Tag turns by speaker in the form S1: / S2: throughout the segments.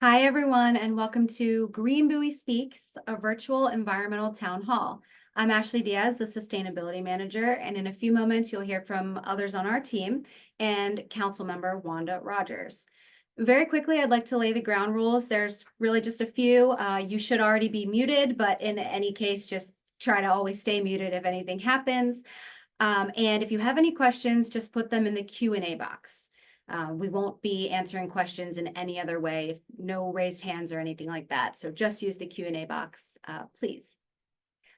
S1: Hi, everyone, and welcome to Green Bowie Speaks, a virtual environmental town hall. I'm Ashley Diaz, the Sustainability Manager, and in a few moments, you'll hear from others on our team and Council Member Wanda Rogers. Very quickly, I'd like to lay the ground rules. There's really just a few. You should already be muted, but in any case, just try to always stay muted if anything happens. And if you have any questions, just put them in the Q&A box. We won't be answering questions in any other way, no raised hands or anything like that. So just use the Q&A box, please.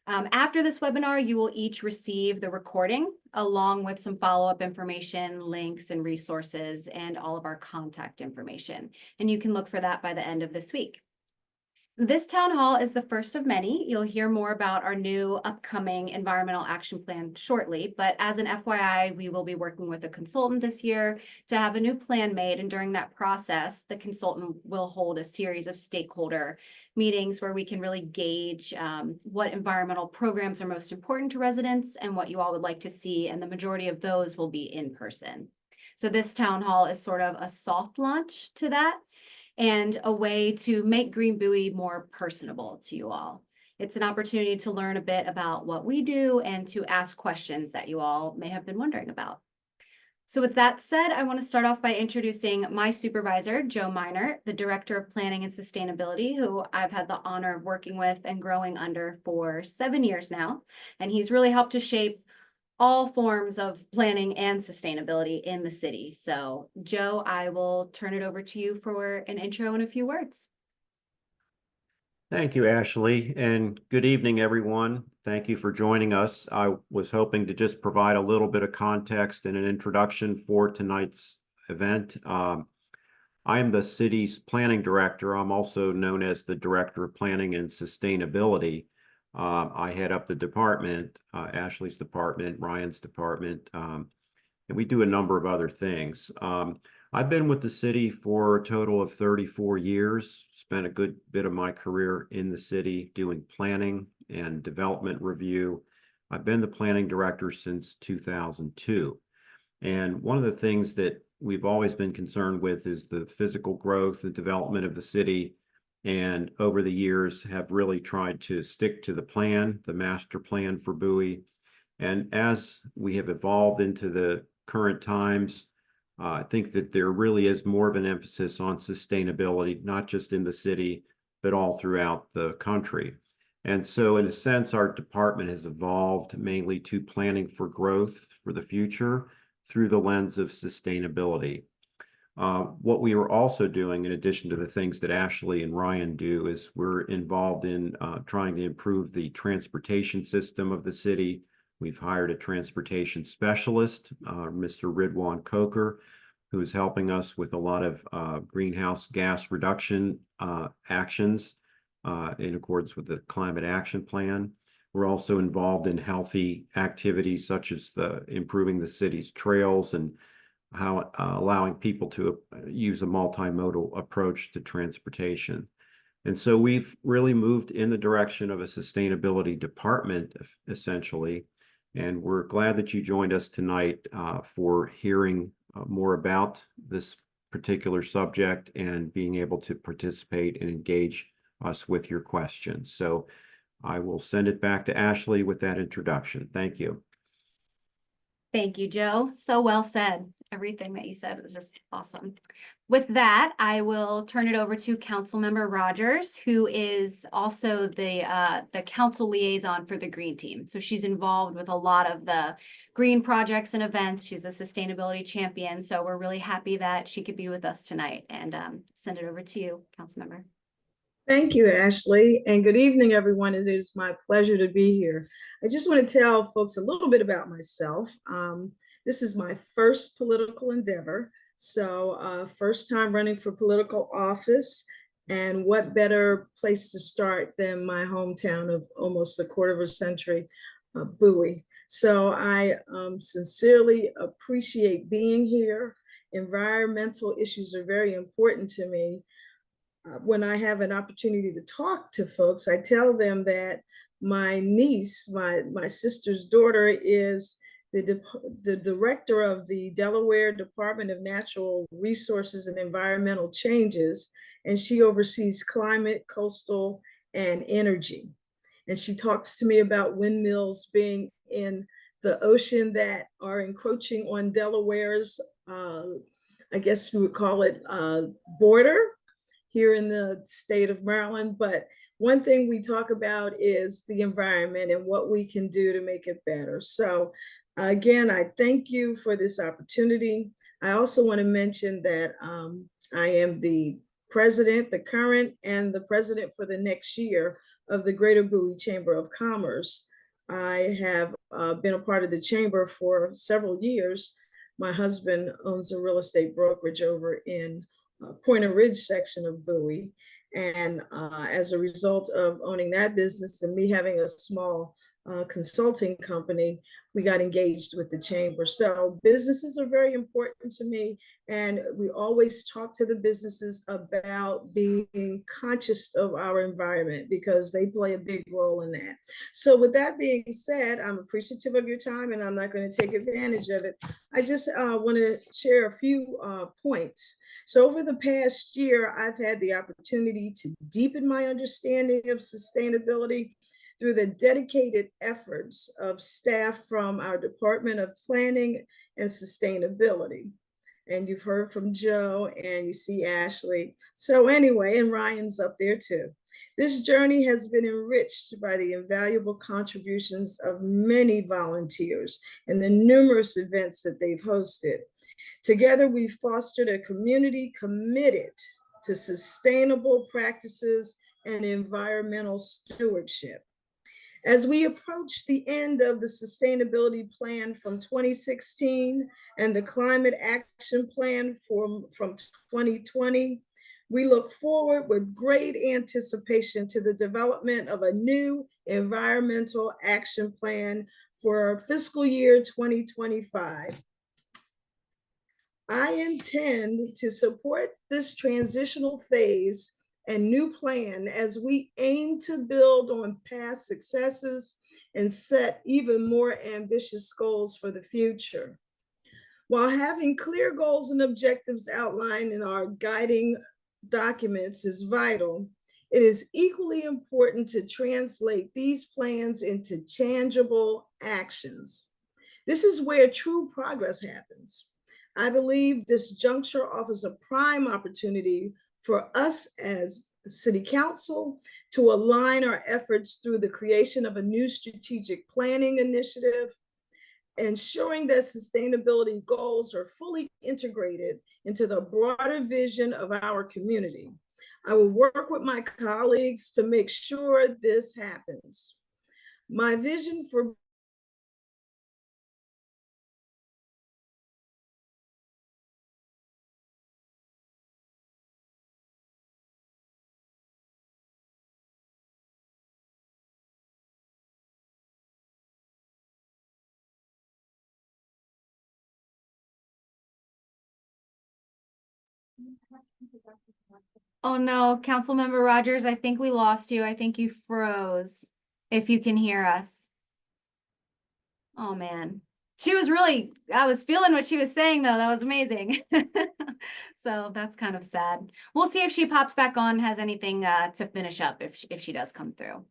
S1: After this webinar, you will each receive the recording along with some follow-up information, links and resources, and all of our contact information. And you can look for that by the end of this week. This town hall is the first of many. You'll hear more about our new upcoming environmental action plan shortly, but as an FYI, we will be working with a consultant this year to have a new plan made, and during that process, the consultant will hold a series of stakeholder meetings where we can really gauge what environmental programs are most important to residents and what you all would like to see, and the majority of those will be in person. So this town hall is sort of a soft launch to that, and a way to make Green Bowie more personable to you all. It's an opportunity to learn a bit about what we do and to ask questions that you all may have been wondering about. So with that said, I want to start off by introducing my supervisor, Joe Miner, the Director of Planning and Sustainability, who I've had the honor of working with and growing under for 7 years now. And he's really helped to shape all forms of planning and sustainability in the city. So Joe, I will turn it over to you for an intro and a few words.
S2: Thank you, Ashley, and good evening, everyone. Thank you for joining us. I was hoping to just provide a little bit of context and an introduction for tonight's event. I am the city's planning director. I'm also known as the Director of Planning and Sustainability. I head up the department, Ashley's department, Ryan's department, and we do a number of other things. I've been with the city for a total of 34 years, spent a good bit of my career in the city doing planning and development review. I've been the planning director since 2002. And one of the things that we've always been concerned with is the physical growth and development of the city. And over the years have really tried to stick to the plan, the master plan for Bowie. And as we have evolved into the current times, I think that there really is more of an emphasis on sustainability, not just in the city, but all throughout the country. And so in a sense, our department has evolved mainly to planning for growth for the future through the lens of sustainability. What we are also doing, in addition to the things that Ashley and Ryan do, is we're involved in trying to improve the transportation system of the city. We've hired a transportation specialist, Mr. Ridwan Coker, who is helping us with a lot of greenhouse gas reduction actions in accordance with the Climate Action Plan. We're also involved in healthy activities such as improving the city's trails and how allowing people to use a multimodal approach to transportation. And so we've really moved in the direction of a sustainability department, essentially. And we're glad that you joined us tonight for hearing more about this particular subject and being able to participate and engage us with your questions. So I will send it back to Ashley with that introduction. Thank you.
S1: Thank you, Joe. So well said. Everything that you said was just awesome. With that, I will turn it over to Councilmember Rogers, who is also the council liaison for the Green Team. So she's involved with a lot of the green projects and events. She's a sustainability champion. So we're really happy that she could be with us tonight, and send it over to you, Councilmember.
S3: Thank you, Ashley, and good evening, everyone. It is my pleasure to be here. I just want to tell folks a little bit about myself. This is my first political endeavor, so first time running for political office, and what better place to start than my hometown of almost a quarter of a century, Bowie. So I sincerely appreciate being here. Environmental issues are very important to me. When I have an opportunity to talk to folks, I tell them that my niece, my sister's daughter, is the director of the Delaware Department of Natural Resources and Environmental Changes. and she oversees climate, coastal, and energy. And she talks to me about windmills being in the ocean that are encroaching on Delaware's, I guess we would call it border here in the state of Maryland. But one thing we talk about is the environment and what we can do to make it better. So again, I thank you for this opportunity. I also want to mention that I am the president, the current, and the president for the next year of the Greater Bowie Chamber of Commerce. I have been a part of the chamber for several years. My husband owns a real estate brokerage over in Pointer Ridge section of Bowie. And as a result of owning that business and me having a small consulting company, we got engaged with the chamber. So businesses are very important to me. And we always talk to the businesses about being conscious of our environment because they play a big role in that. So with that being said, I'm appreciative of your time and I'm not going to take advantage of it. I just want to share a few points. So over the past year, I've had the opportunity to deepen my understanding of sustainability through the dedicated efforts of staff from our Department of Planning and Sustainability. And you've heard from Joe and you see Ashley. So anyway, and Ryan's up there too. This journey has been enriched by the invaluable contributions of many volunteers and the numerous events that they've hosted. Together, we've fostered a community committed to sustainable practices and environmental stewardship. As we approach the end of the sustainability plan from 2016 and the climate action plan from 2020, we look forward with great anticipation to the development of a new environmental action plan for fiscal year 2025. I intend to support this transitional phase and new plan as we aim to build on past successes and set even more ambitious goals for the future. While having clear goals and objectives outlined in our guiding documents is vital, it is equally important to translate these plans into tangible actions. This is where true progress happens. I believe this juncture offers a prime opportunity for us as City Council to align our efforts through the creation of a new strategic planning initiative, ensuring that sustainability goals are fully integrated into the broader vision of our community. I will work with my colleagues to make sure this happens. My vision for
S1: Oh no, Councilmember Rogers, I think we lost you. I think you froze. If you can hear us. Oh man. I was feeling what she was saying though. That was amazing. So that's kind of sad. We'll see if she pops back on, has anything to finish up if she does come through.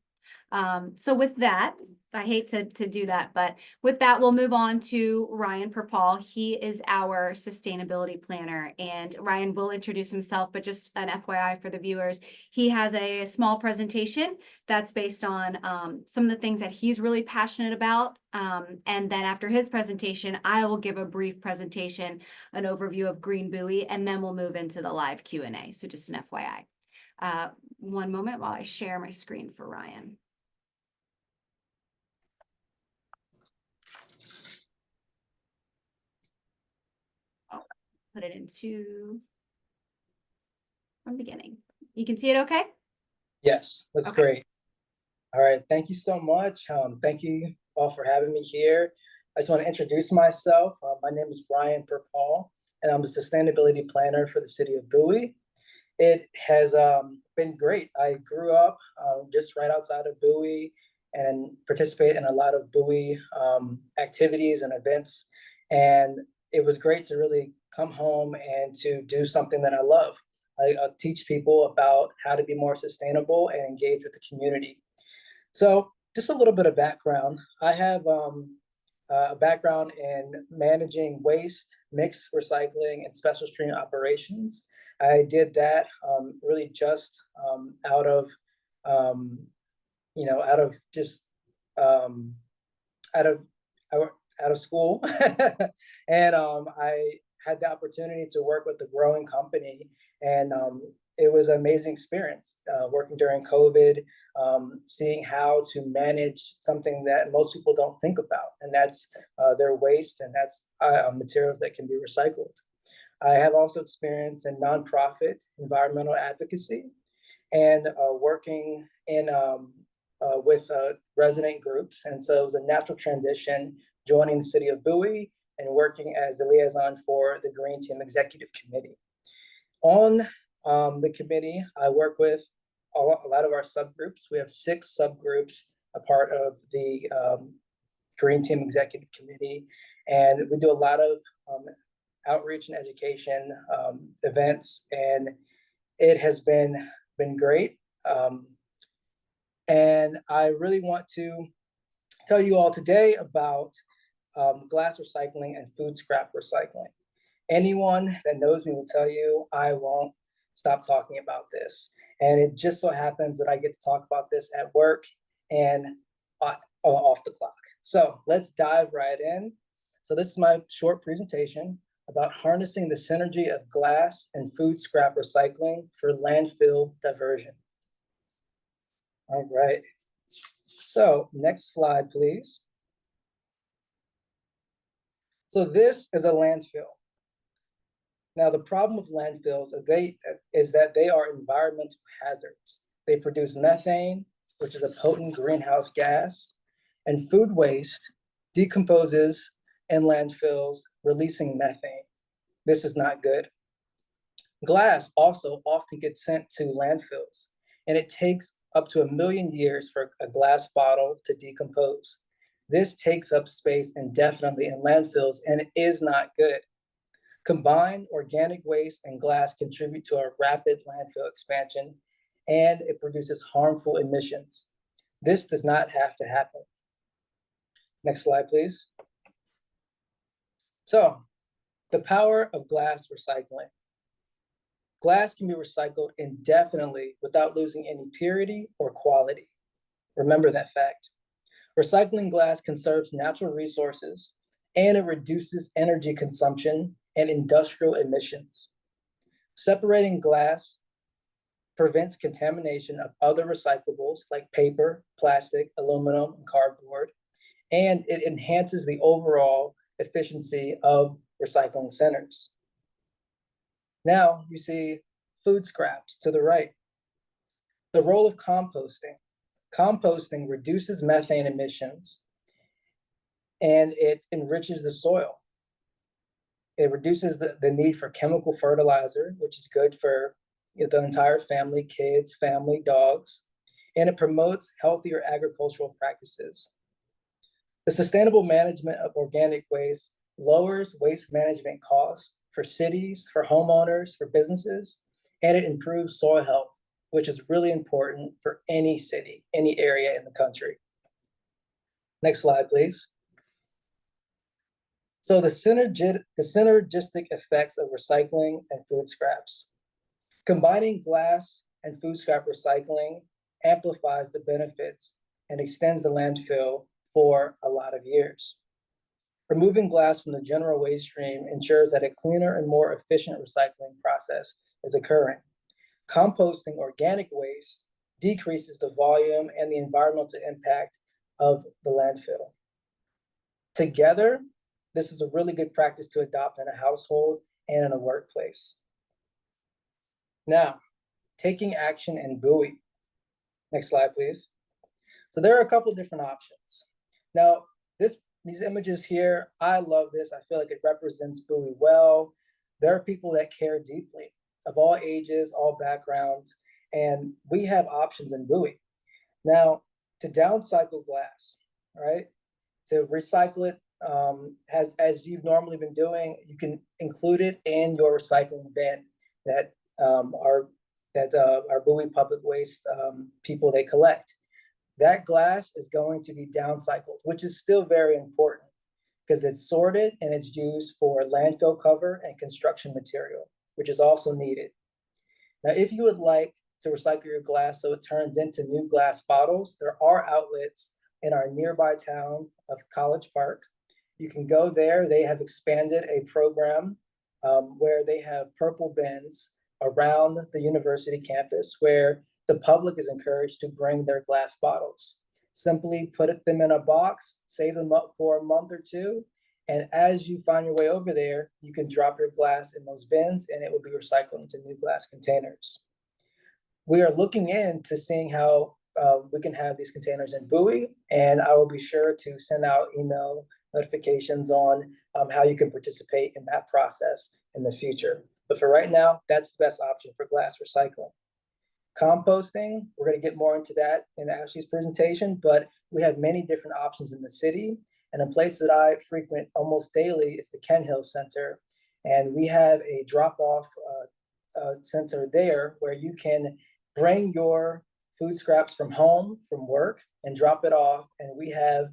S1: So with that, I hate to do that, but with that, we'll move on to Ryan Peral. He is our sustainability planner, and Ryan will introduce himself, but just an FYI for the viewers, he has a small presentation that's based on some of the things that he's really passionate about. And then after his presentation, I will give a brief presentation, an overview of Green Bowie, and then we'll move into the live Q&A. So just an FYI. One moment while I share my screen for Ryan. Put it into from beginning. You can see it okay?
S4: Yes, that's
S1: Okay.
S4: great. All right, thank you so much. Thank you all for having me here. I just want to introduce myself. My name is Brian Peral, and I'm the sustainability planner for the City of Bowie. It has been great. I grew up just right outside of Bowie and participate in a lot of Bowie activities and events. And it was great to really come home and to do something that I love. I teach people about how to be more sustainable and engage with the community. So just a little bit of background. I have a background in managing waste, mixed recycling, and special stream operations. I did that really just out of, out of just out of out of school, and I had the opportunity to work with a growing company, and it was an amazing experience working during COVID, seeing how to manage something that most people don't think about, and that's their waste, and that's materials that can be recycled. I have also experience in nonprofit environmental advocacy and working in with resident groups. And so it was a natural transition joining the City of Bowie and working as the liaison for the Green Team Executive Committee. On the committee, I work with a lot of our subgroups. We have 6 subgroups, a part of the Green Team Executive Committee. And we do a lot of outreach and education events, and it has been great. And I really want to tell you all today about glass recycling and food scrap recycling. Anyone that knows me will tell you I won't stop talking about this. And it just so happens that I get to talk about this at work and off the clock. So let's dive right in. So this is my short presentation about harnessing the synergy of glass and food scrap recycling for landfill diversion. All right. So next slide, please. So this is a landfill. Now, the problem with landfills is that they are environmental hazards. They produce methane, which is a potent greenhouse gas, and food waste decomposes in landfills, releasing methane. This is not good. Glass also often gets sent to landfills, and it takes up to 1 million years for a glass bottle to decompose. This takes up space indefinitely in landfills, and it is not good. Combined, organic waste and glass contribute to a rapid landfill expansion, and it produces harmful emissions. This does not have to happen. Next slide, please. So, the power of glass recycling. Glass can be recycled indefinitely without losing any purity or quality. Remember that fact. Recycling glass conserves natural resources, and it reduces energy consumption and industrial emissions. Separating glass prevents contamination of other recyclables like paper, plastic, aluminum, and cardboard, and it enhances the overall efficiency of recycling centers. Now you see food scraps to the right. The role of composting. Composting reduces methane emissions, and it enriches the soil. It reduces the need for chemical fertilizer, which is good for the entire family, kids, family, dogs, and it promotes healthier agricultural practices. The sustainable management of organic waste lowers waste management costs for cities, for homeowners, for businesses, and it improves soil health, which is really important for any city, any area in the country. Next slide, please. So the synergistic effects of recycling and food scraps. Combining glass and food scrap recycling amplifies the benefits and extends the landfill for a lot of years. Removing glass from the general waste stream ensures that a cleaner and more efficient recycling process is occurring. Composting organic waste decreases the volume and the environmental impact of the landfill. Together, this is a really good practice to adopt in a household and in a workplace. Now, taking action in Bowie. Next slide, please. So there are a couple of different options. Now, these images here, I love this. I feel like it represents Bowie well. There are people that care deeply, of all ages, all backgrounds, and we have options in Bowie. Now, to downcycle glass, right? To recycle it as you've normally been doing, you can include it in your recycling bin that our Bowie public waste people they collect. That glass is going to be downcycled, which is still very important because it's sorted and it's used for landfill cover and construction material, which is also needed. Now, if you would like to recycle your glass so it turns into new glass bottles, there are outlets in our nearby town of College Park. You can go there. They have expanded a program where they have purple bins around the university campus where the public is encouraged to bring their glass bottles. Simply put them in a box, save them up for a month or two, and as you find your way over there, you can drop your glass in those bins and it will be recycled into new glass containers. We are looking into seeing how we can have these containers in Bowie, and I will be sure to send out email notifications on how you can participate in that process in the future. But for right now, that's the best option for glass recycling. Composting, we're going to get more into that in Ashley's presentation, but we have many different options in the city. And a place that I frequent almost daily is the Ken Hill Center. And we have a drop-off center there where you can bring your food scraps from home, from work, and drop it off. And we have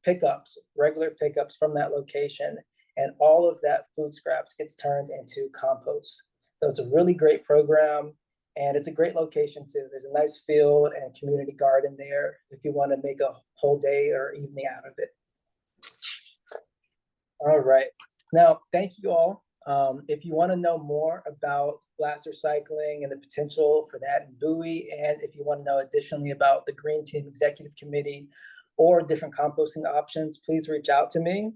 S4: pickups, regular pickups from that location. And all of that food scraps gets turned into compost. So it's a really great program. And it's a great location too. There's a nice field and community garden there if you want to make a whole day or evening out of it. All right. Now, thank you all. If you want to know more about glass recycling and the potential for that in Bowie, and if you want to know additionally about the Green Team Executive Committee or different composting options, please reach out to me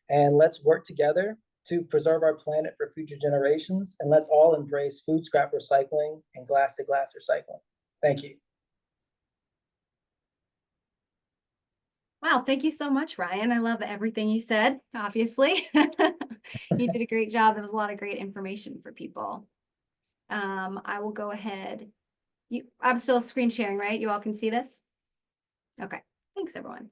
S4: and let's work together to preserve our planet for future generations. And let's all embrace food scrap recycling and glass to glass recycling. Thank you.
S1: Wow, thank you so much, Ryan. I love everything you said, obviously. You did a great job. There was a lot of great information for people. I will go ahead. I'm still screen sharing, right? You all can see this? Okay, thanks everyone.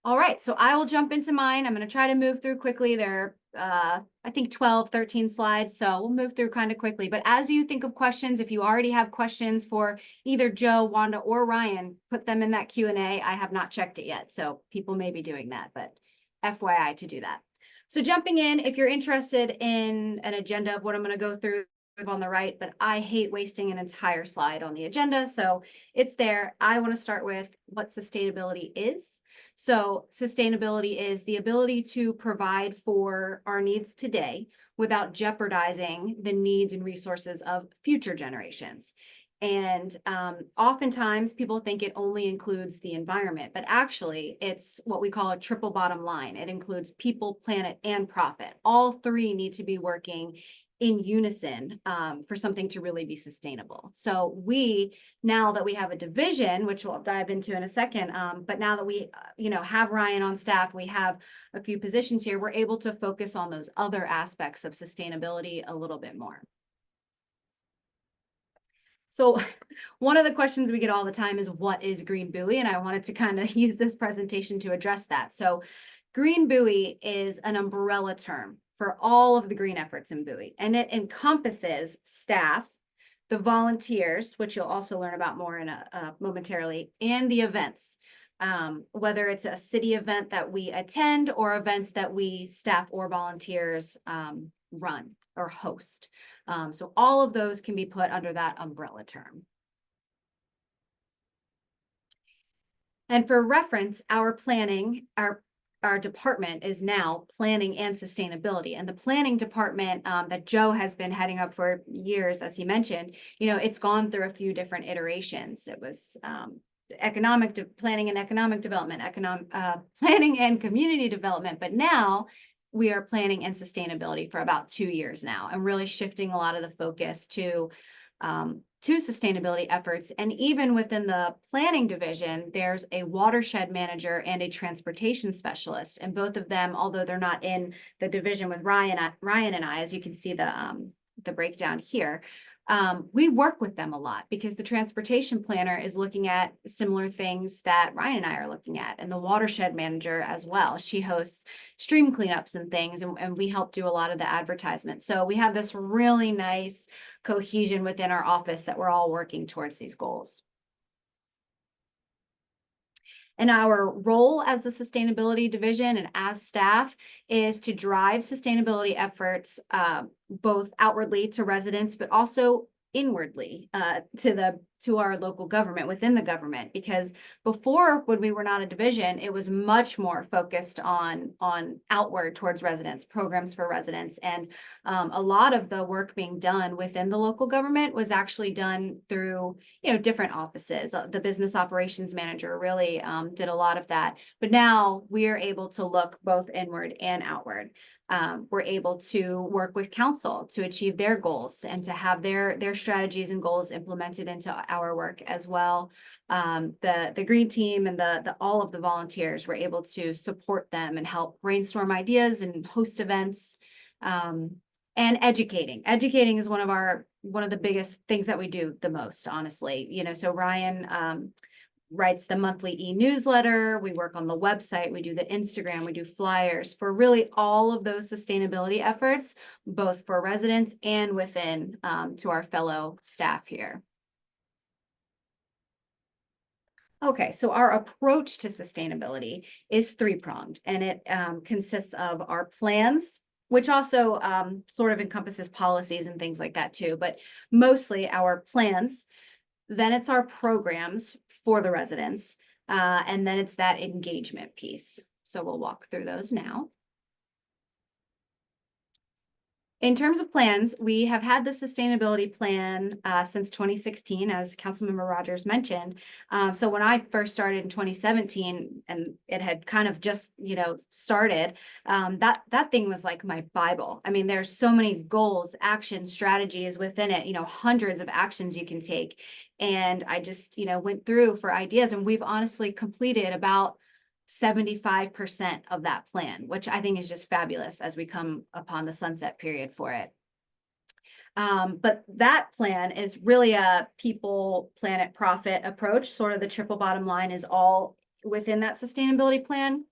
S1: All right, so I will jump into mine. I'm going to try to move through quickly. There are, I think 12, 13 slides, so we'll move through kind of quickly. But as you think of questions, if you already have questions for either Joe, Wanda, or Ryan, put them in that Q&A. I have not checked it yet, so people may be doing that, but FYI to do that. So jumping in, if you're interested in an agenda of what I'm going to go through on the right, but I hate wasting an entire slide on the agenda, so it's there. I want to start with what sustainability is. So sustainability is the ability to provide for our needs today without jeopardizing the needs and resources of future generations. And oftentimes people think it only includes the environment, but actually it's what we call a triple bottom line. It includes people, planet, and profit. All three need to be working in unison for something to really be sustainable. So now that we have a division, which we'll dive into in a second, but now that we have Ryan on staff, we have a few positions here, we're able to focus on those other aspects of sustainability a little bit more. So one of the questions we get all the time is, what is Green Bowie? And I wanted to kind of use this presentation to address that. So Green Bowie is an umbrella term for all of the green efforts in Bowie, and it encompasses staff, the volunteers, which you'll also learn about more in momentarily, and the events, whether it's a city event that we attend or events that we staff or volunteers run or host. So all of those can be put under that umbrella term. And for reference, our department is now planning and sustainability, and the planning department that Joe has been heading up for years, as he mentioned, it's gone through a few different iterations. It was planning and economic development, planning and community development, but now we are planning and sustainability for about 2 years now, and really shifting a lot of the focus to sustainability efforts. And even within the planning division, there's a watershed manager and a transportation specialist. And both of them, although they're not in the division with Ryan and I, as you can see the breakdown here, we work with them a lot because the transportation planner is looking at similar things that Ryan and I are looking at, and the watershed manager as well. She hosts stream cleanups and things, and we help do a lot of the advertisement. So we have this really nice cohesion within our office that we're all working towards these goals. And our role as the sustainability division and as staff is to drive sustainability efforts, both outwardly to residents, but also inwardly to our local government, within the government. Because before, when we were not a division, it was much more focused on outward towards residents, programs for residents. And a lot of the work being done within the local government was actually done through, different offices. The business operations manager really did a lot of that. But now we are able to look both inward and outward. We're able to work with council to achieve their goals and to have their strategies and goals implemented into our work as well. The green team and all of the volunteers were able to support them and help brainstorm ideas and host events. And educating is one of the biggest things that we do the most, honestly. So Ryan writes the monthly e-newsletter. We work on the website. We do the Instagram. We do flyers for really all of those sustainability efforts, both for residents and within to our fellow staff here. Okay, so our approach to sustainability is three-pronged, and it consists of our plans, which also sort of encompasses policies and things like that too, but mostly our plans. Then it's our programs for the residents, and then it's that engagement piece. So we'll walk through those now. In terms of plans, we have had the sustainability plan since 2016, as Councilmember Rogers mentioned. So when I first started in 2017, and it had kind of just, started, that thing was like my Bible. I mean, there's so many goals, actions, strategies within it, hundreds of actions you can take. And I just, went through for ideas, and we've honestly completed about 75% of that plan, which I think is just fabulous as we come upon the sunset period for it. But that plan is really a people, planet, profit approach. Sort of the triple bottom line is all within that sustainability plan.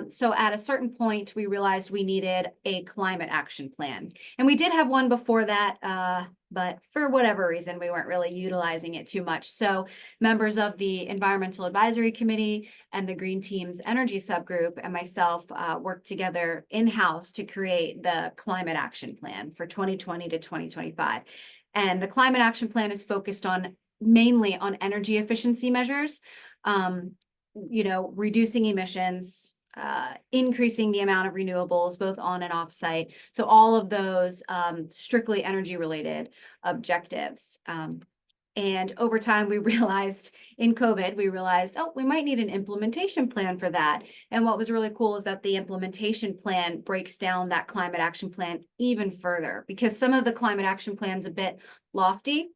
S1: So at a certain point, we realized we needed a climate action plan. And we did have one before that, but for whatever reason, we weren't really utilizing it too much. So members of the Environmental Advisory Committee and the Green Team's Energy Subgroup and myself worked together in-house to create the climate action plan for 2020 to 2025. And the climate action plan is focused mainly on energy efficiency measures, reducing emissions, increasing the amount of renewables, both on and off site. So all of those strictly energy related objectives. And over time, we realized in COVID, oh, we might need an implementation plan for that. And what was really cool is that the implementation plan breaks down that climate action plan even further, because some of the climate action plan's a bit lofty.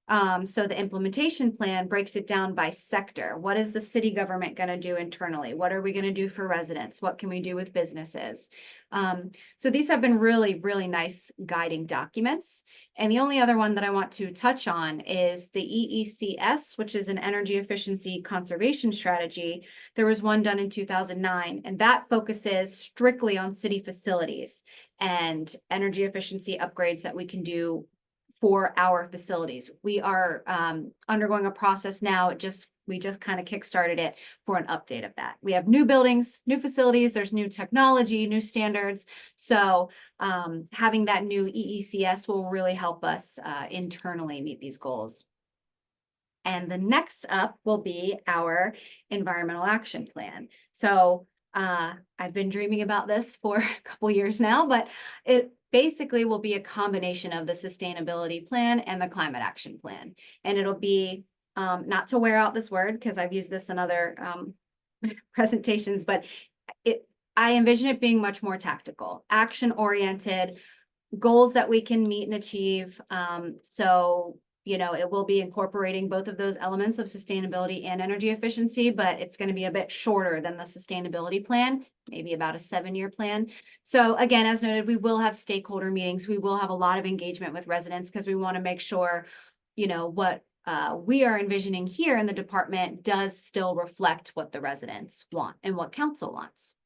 S1: So the implementation plan breaks it down by sector. What is the city government going to do internally? What are we going to do for residents? What can we do with businesses? So these have been really, really nice guiding documents. And the only other one that I want to touch on is the EECS, which is an energy efficiency conservation strategy. There was one done in 2009, and that focuses strictly on city facilities and energy efficiency upgrades that we can do for our facilities. We are undergoing a process now. We just kind of kickstarted it for an update of that. We have new buildings, new facilities, there's new technology, new standards. So having that new EECS will really help us internally meet these goals. And the next up will be our environmental action plan. So I've been dreaming about this for a couple years now, but it basically will be a combination of the sustainability plan and the climate action plan. And it'll be, not to wear out this word, because I've used this in other presentations, but I envision it being much more tactical, action-oriented, goals that we can meet and achieve. So, it will be incorporating both of those elements of sustainability and energy efficiency, but it's going to be a bit shorter than the sustainability plan maybe about a 7-year plan. So again, as noted, we will have stakeholder meetings. We will have a lot of engagement with residents because we want to make sure, what we are envisioning here in the department does still reflect what the residents want and what council wants.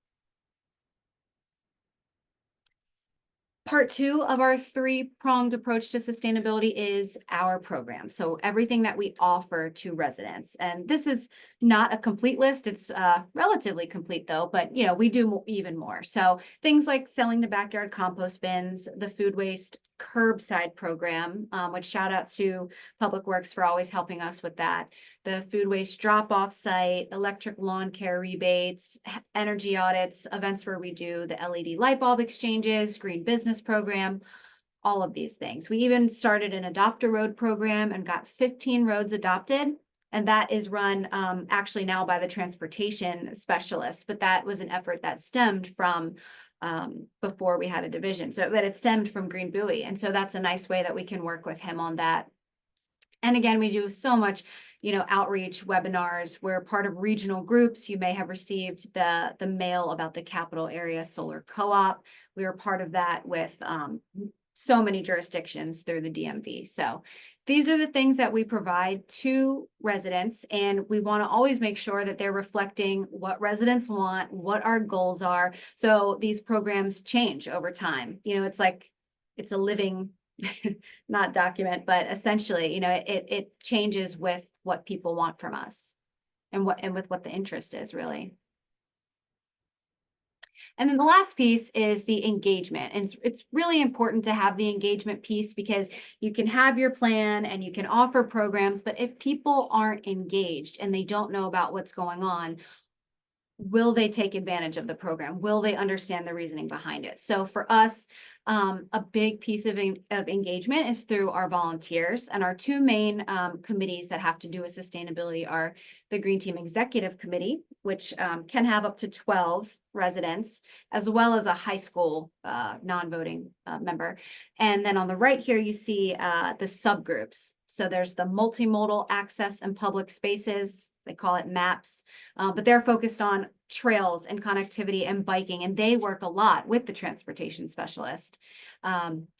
S1: Part 2 of our 3-pronged approach to sustainability is our program. So everything that we offer to residents. And this is not a complete list. It's relatively complete though, but we do even more. So things like selling the backyard compost bins, the food waste curbside program, which shout out to Public Works for always helping us with that. The food waste drop-off site, electric lawn care rebates, energy audits, events where we do the LED light bulb exchanges, green business program, all of these things. We even started an Adopt a Road program and got 15 roads adopted. And that is run actually now by the transportation specialist, but that was an effort that stemmed from before we had a division. So, but it stemmed from Green Bowie. And so that's a nice way that we can work with him on that. And again, we do so much, outreach webinars. We're part of regional groups. You may have received the mail about the Capital Area Solar Co-op. We were part of that with so many jurisdictions through the DMV. So these are the things that we provide to residents, and we want to always make sure that they're reflecting what residents want, what our goals are. So these programs change over time. It's like, it's a living, not document, but essentially, it changes with what people want from us and with what the interest is really. And then the last piece is the engagement. And it's really important to have the engagement piece because you can have your plan and you can offer programs, but if people aren't engaged and they don't know about what's going on, will they take advantage of the program? Will they understand the reasoning behind it? So for us, a big piece of engagement is through our volunteers, and our 2 main committees that have to do with sustainability are the Green Team Executive Committee, which can have up to 12 residents, as well as a high school non-voting member. And then on the right here, you see the subgroups. So there's the multimodal access and public spaces. They call it MAPS, but they're focused on trails and connectivity and biking, and they work a lot with the transportation specialist.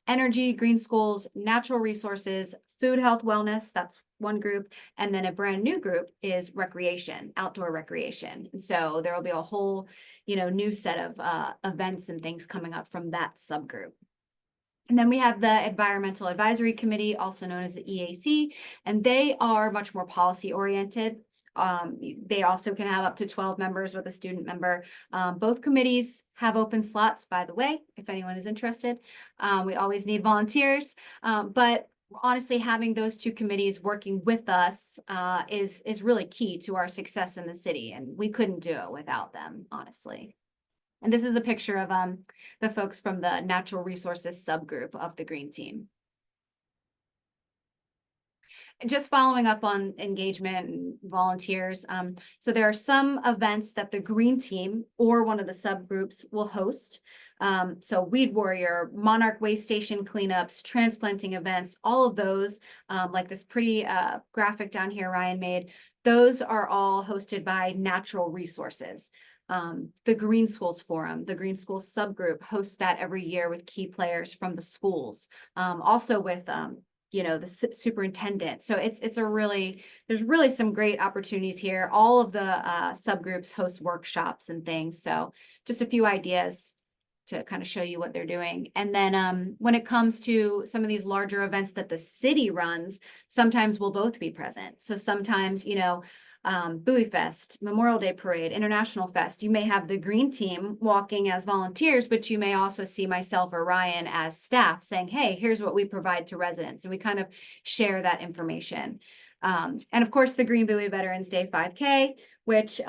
S1: Energy, green schools, natural resources, food, health, wellness, that's one group. And then a brand new group is recreation, outdoor recreation. And so there will be a whole, new set of events and things coming up from that subgroup. And then we have the Environmental Advisory Committee, also known as the EAC, and they are much more policy oriented. They also can have up to 12 members with a student member. Both committees have open slots, by the way, if anyone is interested. We always need volunteers, but honestly, having those 2 committees working with us is really key to our success in the city, and we couldn't do it without them, honestly. And this is a picture of the folks from the natural resources subgroup of the Green Team. Just following up on engagement and volunteers. So there are some events that the Green Team or one of the subgroups will host. So Weed Warrior, Monarch Waste Station cleanups, transplanting events, all of those, like this pretty graphic down here Ryan made, those are all hosted by Natural Resources. The Green Schools Forum, the Green Schools subgroup hosts that every year with key players from the schools, also with the superintendent. So there's really some great opportunities here. All of the subgroups host workshops and things. So just a few ideas to kind of show you what they're doing. And then when it comes to some of these larger events that the city runs, sometimes we'll both be present. So sometimes, Bowie Fest, Memorial Day Parade, International Fest, you may have the Green Team walking as volunteers, but you may also see myself or Ryan as staff saying, hey, here's what we provide to residents. And we kind of share that information. And of course, the Green Bowie Veterans Day 5K, which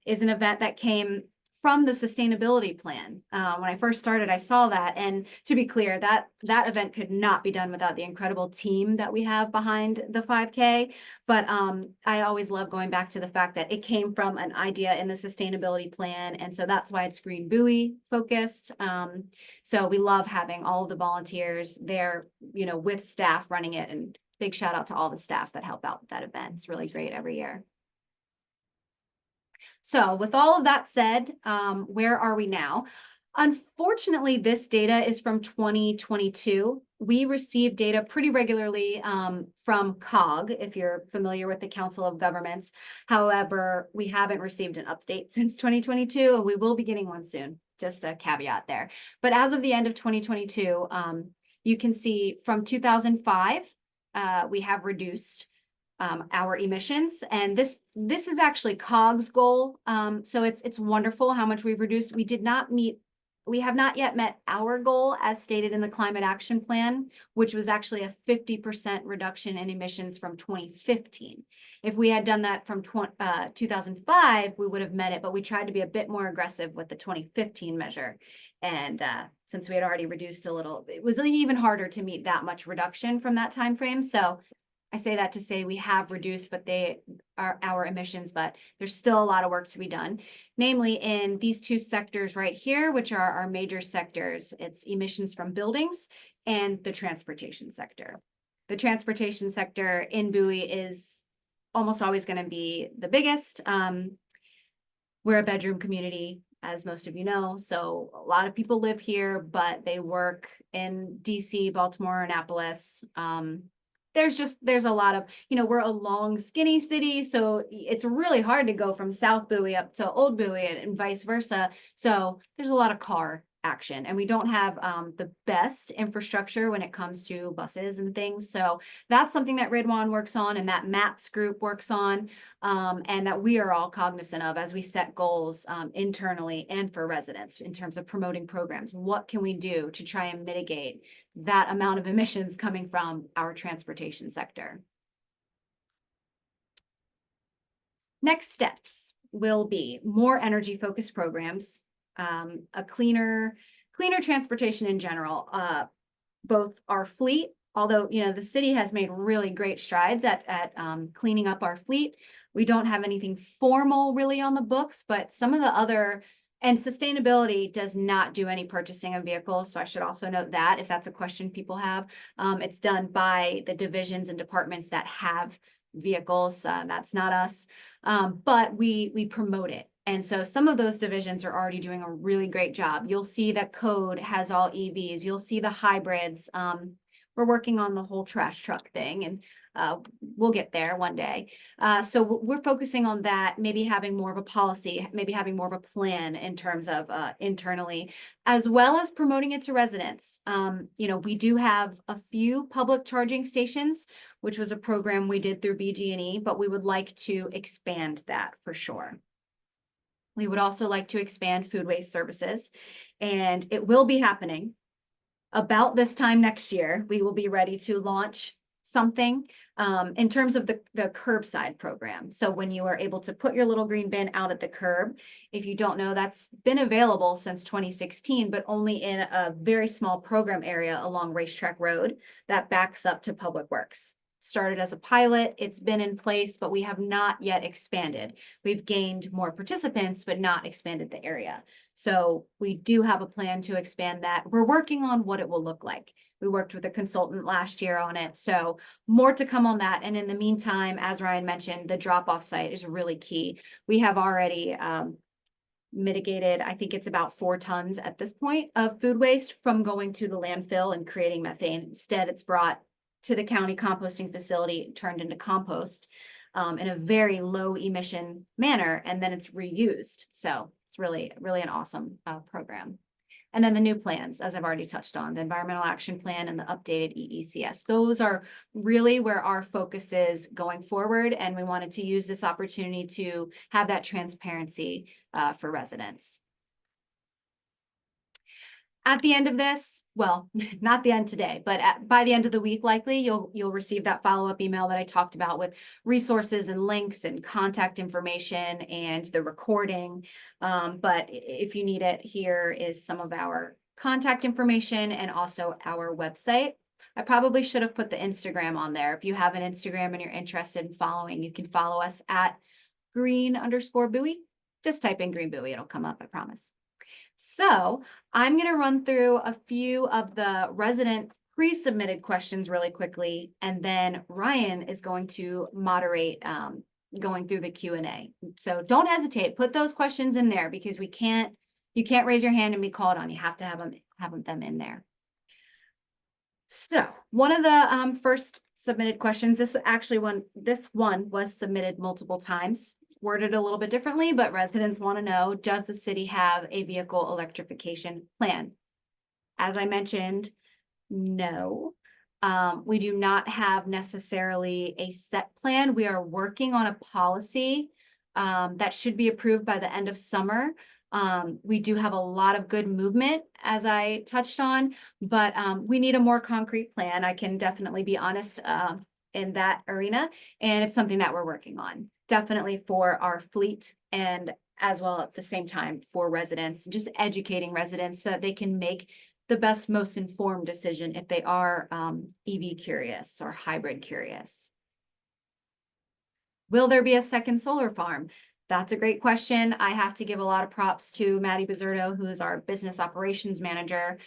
S1: is an event that came from the sustainability plan. When I first started, I saw that. And to be clear, that event could not be done without the incredible team that we have behind the 5K. But I always love going back to the fact that it came from an idea in the sustainability plan. And so that's why it's Green Bowie focused. So we love having all of the volunteers there, with staff running it. And big shout out to all the staff that help out with that event. It's really great every year. So with all of that said, where are we now? Unfortunately, this data is from 2022. We receive data pretty regularly from COG, if you're familiar with the Council of Governments. However, we haven't received an update since 2022, and we will be getting one soon. Just a caveat there. But as of the end of 2022, you can see from 2005, we have reduced our emissions, and this is actually COG's goal. So it's wonderful how much we've reduced. We have not yet met our goal as stated in the Climate Action Plan, which was actually a 50% reduction in emissions from 2015. If we had done that from 2005, we would have met it, but we tried to be a bit more aggressive with the 2015 measure. And since we had already reduced a little, it was even harder to meet that much reduction from that time frame. So I say that to say we have reduced, but they are our emissions, but there's still a lot of work to be done. Namely in these two sectors right here, which are our major sectors. It's emissions from buildings and the transportation sector. The transportation sector in Bowie is almost always going to be the biggest. We're a bedroom community, as most of you know, so a lot of people live here, but they work in DC, Baltimore, Annapolis. There's a lot of, we're a long, skinny city, so it's really hard to go from South Bowie up to Old Bowie and vice versa. So there's a lot of car action, and we don't have the best infrastructure when it comes to buses and things. So that's something that Ridwan works on and that MAPS group works on, and that we are all cognizant of as we set goals internally and for residents in terms of promoting programs. What can we do to try and mitigate that amount of emissions coming from our transportation sector? Next steps will be more energy focused programs, a cleaner transportation in general, both our fleet, although, the city has made really great strides at cleaning up our fleet. We don't have anything formal really on the books, but some of the other, and sustainability does not do any purchasing of vehicles. So I should also note that if that's a question people have, it's done by the divisions and departments that have vehicles. That's not us, but we promote it. And so some of those divisions are already doing a really great job. You'll see that Code has all EVs. You'll see the hybrids. We're working on the whole trash truck thing, and we'll get there one day. So we're focusing on that, maybe having more of a policy, maybe having more of a plan in terms of internally, as well as promoting it to residents. We do have a few public charging stations, which was a program we did through BG&E, but we would like to expand that for sure. We would also like to expand food waste services, and it will be happening. About this time next year, we will be ready to launch something in terms of the curbside program. So when you are able to put your little green bin out at the curb, if you don't know, that's been available since 2016, but only in a very small program area along Racetrack Road that backs up to Public Works. Started as a pilot, it's been in place, but we have not yet expanded. We've gained more participants, but not expanded the area. So we do have a plan to expand that. We're working on what it will look like. We worked with a consultant last year on it, so more to come on that. And in the meantime, as Ryan mentioned, the drop-off site is really key. We have already mitigated, I think it's about 4 tons at this point of food waste from going to the landfill and creating methane. Instead, it's brought to the county composting facility, turned into compost in a very low emission manner, and then it's reused. So it's really, really an awesome program. And then the new plans, as I've already touched on, the Environmental Action Plan and the updated EECS. Those are really where our focus is going forward, and we wanted to use this opportunity to have that transparency for residents. At the end of this, well, not the end today, but by the end of the week, likely you'll receive that follow-up email that I talked about with resources and links and contact information and the recording. But if you need it, here is some of our contact information and also our website. I probably should have put the Instagram on there. If you have an Instagram and you're interested in following, you can follow us at green_Bowie. Just type in Green Bowie, it'll come up, I promise. So I'm going to run through a few of the resident pre-submitted questions really quickly, and then Ryan is going to moderate going through the Q&A. So don't hesitate, put those questions in there because you can't raise your hand and be called on. You have to have them in there. So one of the first submitted questions, this one was submitted multiple times, worded a little bit differently, but residents want to know, does the city have a vehicle electrification plan? As I mentioned, no. We do not have necessarily a set plan. We are working on a policy that should be approved by the end of summer. We do have a lot of good movement, as I touched on, but we need a more concrete plan. I can definitely be honest in that arena, and it's something that we're working on. Definitely for our fleet, and as well at the same time for residents, just educating residents so that they can make the best, most informed decision if they are EV curious or hybrid curious. Will there be a second solar farm? That's a great question. I have to give a lot of props to Maddie Bizzurdo, who is our business operations manager.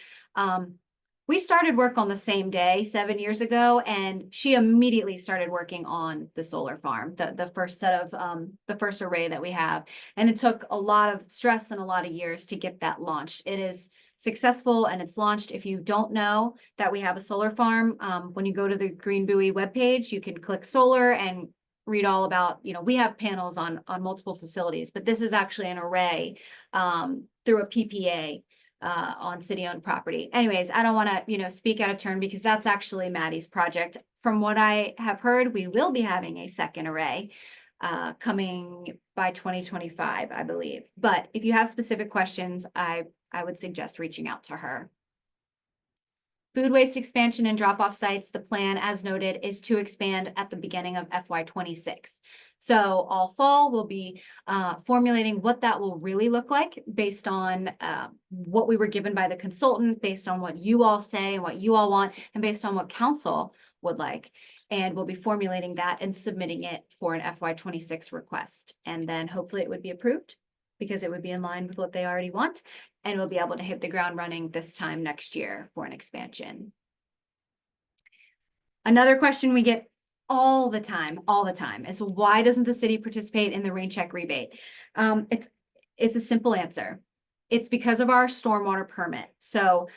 S1: We started work on the same day 7 years ago, and she immediately started working on the solar farm, the first set of the first array that we have. And it took a lot of stress and a lot of years to get that launched. It is successful and it's launched. If you don't know that we have a solar farm, when you go to the Green Bowie webpage, you can click solar and read all about, we have panels on multiple facilities, but this is actually an array through a PPA on city-owned property. Anyways, I don't want to, speak out of turn because that's actually Maddie's project. From what I have heard, we will be having a second array coming by 2025, I believe. But if you have specific questions, I would suggest reaching out to her. Food waste expansion and drop-off sites, the plan, as noted, is to expand at the beginning of FY26. So all fall, we'll be formulating what that will really look like based on what we were given by the consultant, based on what you all say and what you all want, and based on what council would like. And we'll be formulating that and submitting it for an FY26 request. And then hopefully it would be approved because it would be in line with what they already want. And we'll be able to hit the ground running this time next year for an expansion. Another question we get all the time is, why doesn't the city participate in the rain check rebate? It's a simple answer. It's because of our stormwater permit. So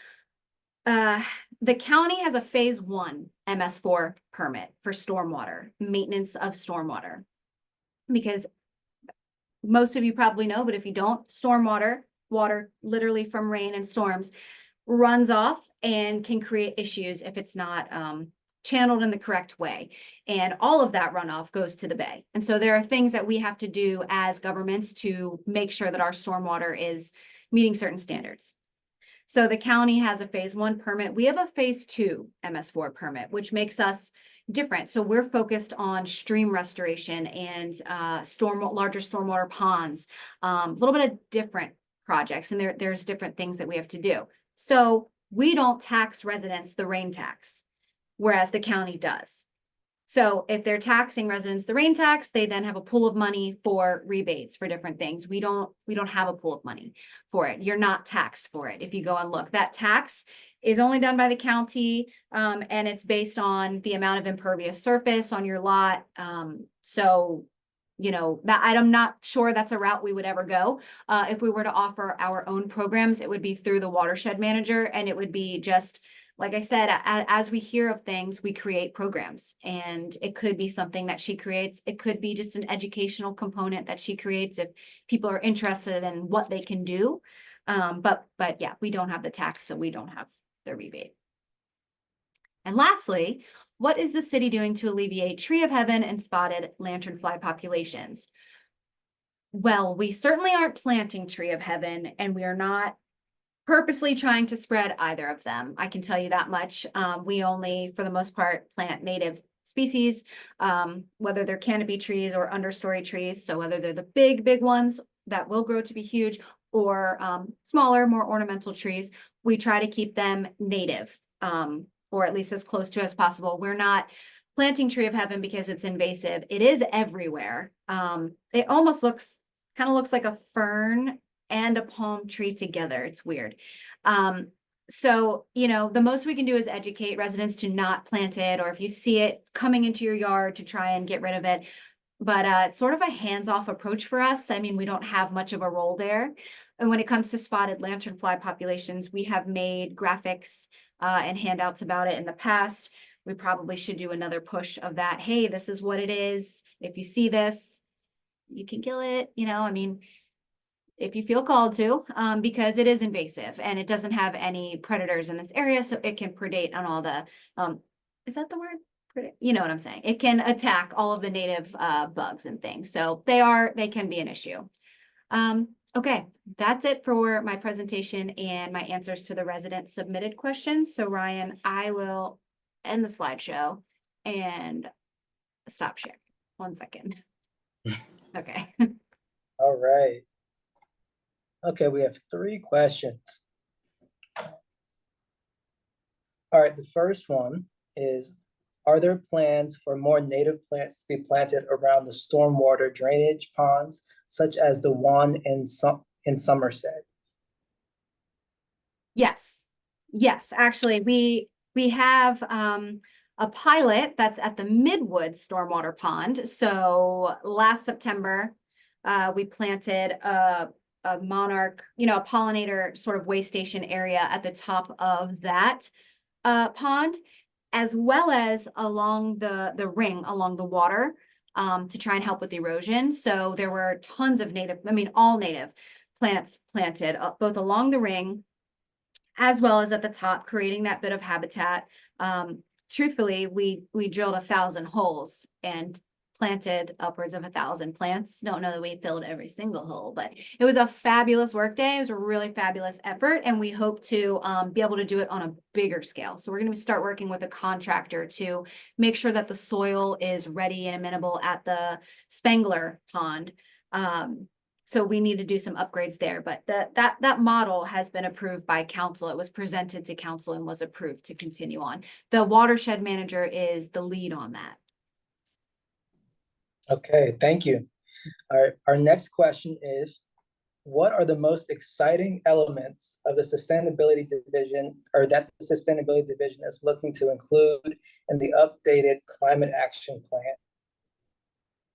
S1: the county has a phase 1 MS4 permit for stormwater, maintenance of stormwater. Because most of you probably know, but if you don't, water literally from rain and storms runs off and can create issues if it's not channeled in the correct way. And all of that runoff goes to the bay. And so there are things that we have to do as governments to make sure that our stormwater is meeting certain standards. So the county has a phase 1 permit. We have a phase 2 MS4 permit, which makes us different. So we're focused on stream restoration and larger stormwater ponds, a little bit of different projects, and there's different things that we have to do. So we don't tax residents the rain tax, whereas the county does. So if they're taxing residents the rain tax, they then have a pool of money for rebates for different things. We don't have a pool of money for it. You're not taxed for it. If you go and look, that tax is only done by the county, and it's based on the amount of impervious surface on your lot. So that I'm not sure that's a route we would ever go. If we were to offer our own programs, it would be through the watershed manager, and it would be just, like I said, as we hear of things, we create programs, and it could be something that she creates. It could be just an educational component that she creates if people are interested in what they can do. But yeah, we don't have the tax, so we don't have the rebate. And lastly, what is the city doing to alleviate tree of heaven and spotted lanternfly populations? Well, we certainly aren't planting tree of heaven, and we are not purposely trying to spread either of them. I can tell you that much. We only, for the most part, plant native species, whether they're canopy trees or understory trees. So whether they're the big ones that will grow to be huge, or smaller, more ornamental trees, we try to keep them native, or at least as close to as possible. We're not planting tree of heaven because it's invasive. It is everywhere. It almost kind of looks like a fern and a palm tree together. It's weird. So, the most we can do is educate residents to not plant it, or if you see it coming into your yard, to try and get rid of it. but it's sort of a hands-off approach for us. I mean, we don't have much of a role there. And when it comes to spotted lanternfly populations, we have made graphics and handouts about it in the past. We probably should do another push of that. Hey, this is what it is. If you see this, you can kill it. I mean, if you feel called to, because it is invasive and it doesn't have any predators in this area, so it can predate on all the, is that the word? You know what I'm saying? It can attack all of the native bugs and things. So they can be an issue. Okay, that's it for my presentation and my answers to the resident submitted questions. So Ryan, I will end the slideshow and stop sharing. 1 second. Okay.
S4: All right. Okay, we have 3 questions. All right, the first one is, are there plans for more native plants to be planted around the stormwater drainage ponds, such as the one in Somerset?
S1: Yes. Actually, we have a pilot that's at the Midwood Stormwater Pond. So last September, we planted a monarch, a pollinator sort of way station area at the top of that pond, as well as along the ring along the water to try and help with erosion. So there were tons of all native plants planted both along the ring as well as at the top, creating that bit of habitat. Truthfully, we drilled 1,000 holes and planted upwards of 1,000 plants. Don't know that we filled every single hole, but it was a fabulous work day. It was a really fabulous effort, and we hope to be able to do it on a bigger scale. So we're going to start working with a contractor to make sure that the soil is ready and amenable at the Spangler Pond. So we need to do some upgrades there, but that model has been approved by council. It was presented to council and was approved to continue on. The watershed manager is the lead on that.
S4: Okay, thank you. All right, our next question is, what are the most exciting elements of the sustainability division, or that the sustainability division is looking to include in the updated climate action plan?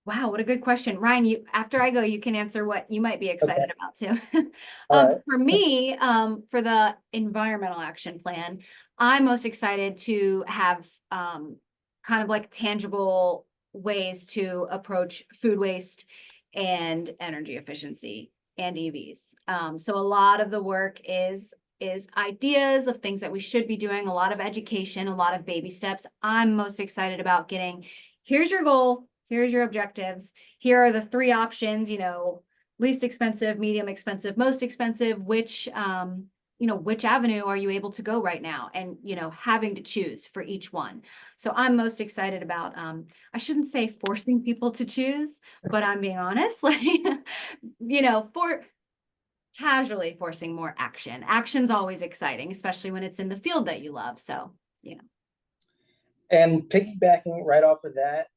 S1: Wow, what a good question. Ryan, after I go, you can answer what you might be excited about too.
S4: All right.
S1: For me, for the environmental action plan, I'm most excited to have kind of like tangible ways to approach food waste and energy efficiency and EVs. So a lot of the work is ideas of things that we should be doing, a lot of education, a lot of baby steps. I'm most excited about getting, here's your goal, here's your objectives, here are the 3 options, least expensive, medium expensive, most expensive, which avenue are you able to go right now? And, having to choose for each one. So I'm most excited about, I shouldn't say forcing people to choose, but I'm being honest, like, for casually forcing more action. Action's always exciting, especially when it's in the field that you love. So,
S4: And piggybacking right off of that,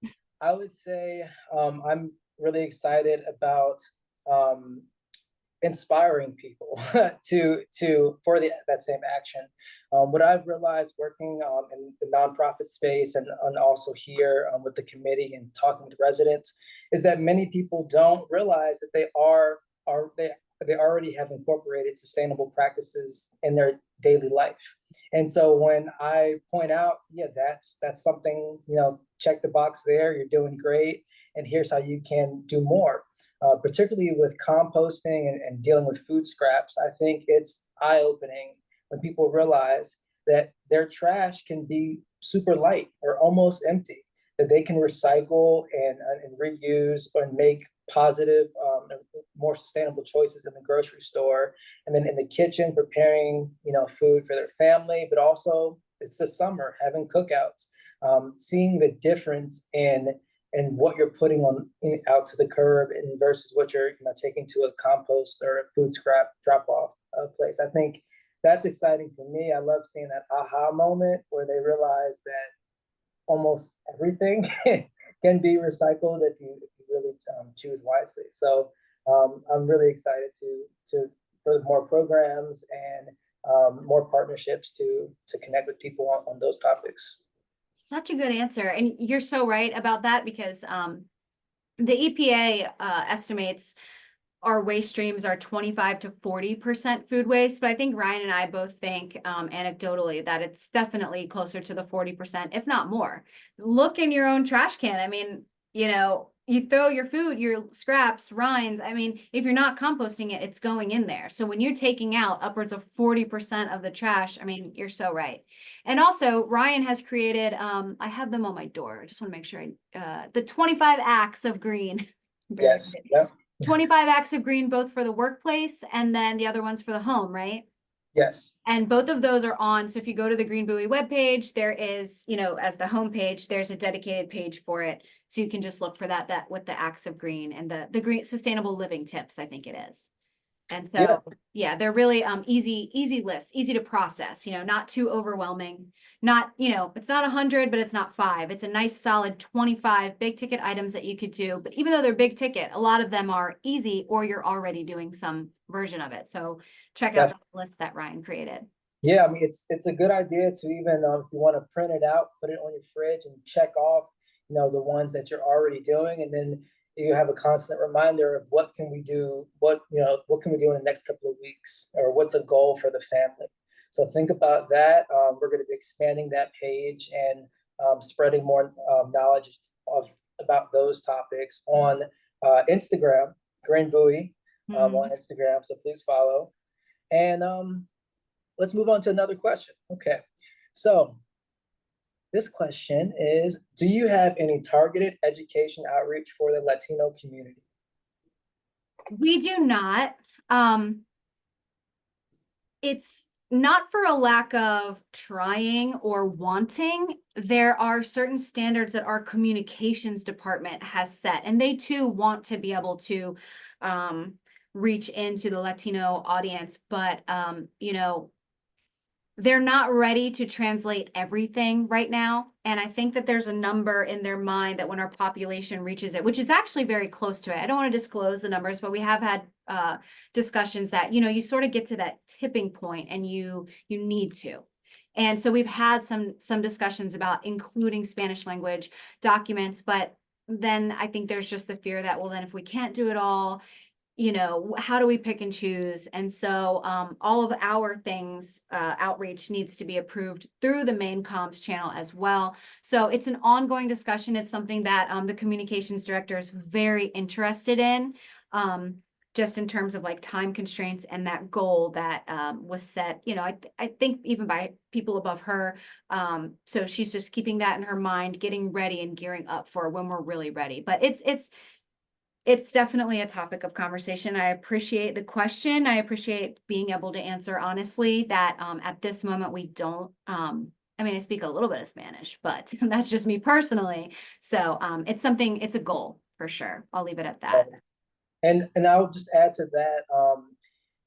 S4: I would say I'm really excited about inspiring people for that same action. What I've realized working in the nonprofit space and also here with the committee and talking with residents is that many people don't realize that they already have incorporated sustainable practices in their daily life. And so when I point out, yeah, that's something, check the box there, you're doing great, and here's how you can do more. Particularly with composting and dealing with food scraps, I think it's eye-opening when people realize that their trash can be super light or almost empty, that they can recycle and reuse and make positive, more sustainable choices in the grocery store, and then in the kitchen preparing, food for their family, but also it's the summer having cookouts, seeing the difference in what you're putting out to the curb and versus what you're taking to a compost or a food scrap drop-off place. I think that's exciting for me. I love seeing that aha moment where they realize that almost everything can be recycled if you really choose wisely. So I'm really excited for more programs and more partnerships to connect with people on those topics.
S1: such a good answer. And you're so right about that because the EPA estimates our waste streams are 25 to 40% food waste, but I think Ryan and I both think anecdotally that it's definitely closer to the 40%, if not more. Look in your own trash can. I mean, you know, you throw your food, your scraps, rinds. I mean, if you're not composting it, it's going in there. So when you're taking out upwards of 40% of the trash, I mean, you're so right. And also, Ryan has created, I have them on my door. I just want to make sure the 25 acts of green.
S4: Yes. Yep.
S1: 25 acts of green, both for the workplace and then the other ones for the home, right?
S4: Yes.
S1: And both of those are on. So if you go to the Green Bowie webpage, there is, you know, as the homepage, there's a dedicated page for it. So you can just look for that with the acts of green and the green sustainable living tips, I think it is. And so, yeah, they're really easy lists, easy to process, you know, not too overwhelming, not, you know, it's not 100, but it's not 5. It's a nice solid 25 big ticket items that you could do. But even though they're big ticket, a lot of them are easy or you're already doing some version of it. So check out the list that Ryan created.
S4: Yeah, I mean, it's a good idea to even if you want to print it out, put it on your fridge and check off, you know, the ones that you're already doing, and then you have a constant reminder of what can we do, what can we do in the next couple of weeks, or what's a goal for the family. So think about that. We're going to be expanding that page and spreading more knowledge about those topics on Instagram, Green Bowie on Instagram. So please follow. And let's move on to another question. Okay, so this question is, do you have any targeted education outreach for the Latino community?
S1: We do not. It's not for a lack of trying or wanting. There are certain standards that our communications department has set, and they too want to be able to reach into the Latino audience, but you know, they're not ready to translate everything right now. And I think that there's a number in their mind that when our population reaches it, which is actually very close to it. I don't want to disclose the numbers, but we have had discussions that, you know, you sort of get to that tipping point and you need to. And so we've had some discussions about including Spanish language documents, but then I think there's just the fear that, well, then if we can't do it all, you know, how do we pick and choose? And so all of our things, outreach needs to be approved through the main comms channel as well. So it's an ongoing discussion. It's something that the communications director is very interested in, just in terms of like time constraints and that goal that was set, you know, I think even by people above her. So she's just keeping that in her mind, getting ready and gearing up for when we're really ready. But it's definitely a topic of conversation. I appreciate the question. I appreciate being able to answer honestly that at this moment we don't, I mean, I speak a little bit of Spanish, but that's just me personally. So it's something, it's a goal for sure. I'll leave it at that.
S4: And I'll just add to that,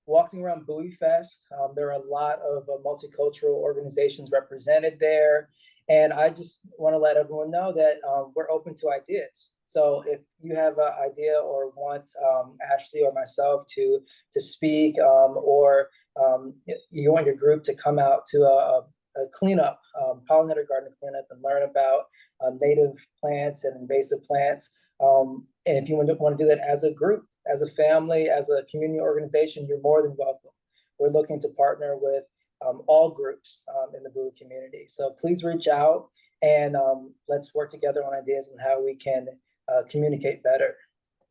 S4: walking around Bowie Fest, there are a lot of multicultural organizations represented there. And I just want to let everyone know that we're open to ideas. So if you have an idea or want Ashley or myself to speak, or you want your group to come out to a cleanup, pollinator garden cleanup, and learn about native plants and invasive plants. And if you want to do that as a group, as a family, as a community organization, you're more than welcome. We're looking to partner with all groups in the Bowie community. So please reach out and let's work together on ideas on how we can communicate better.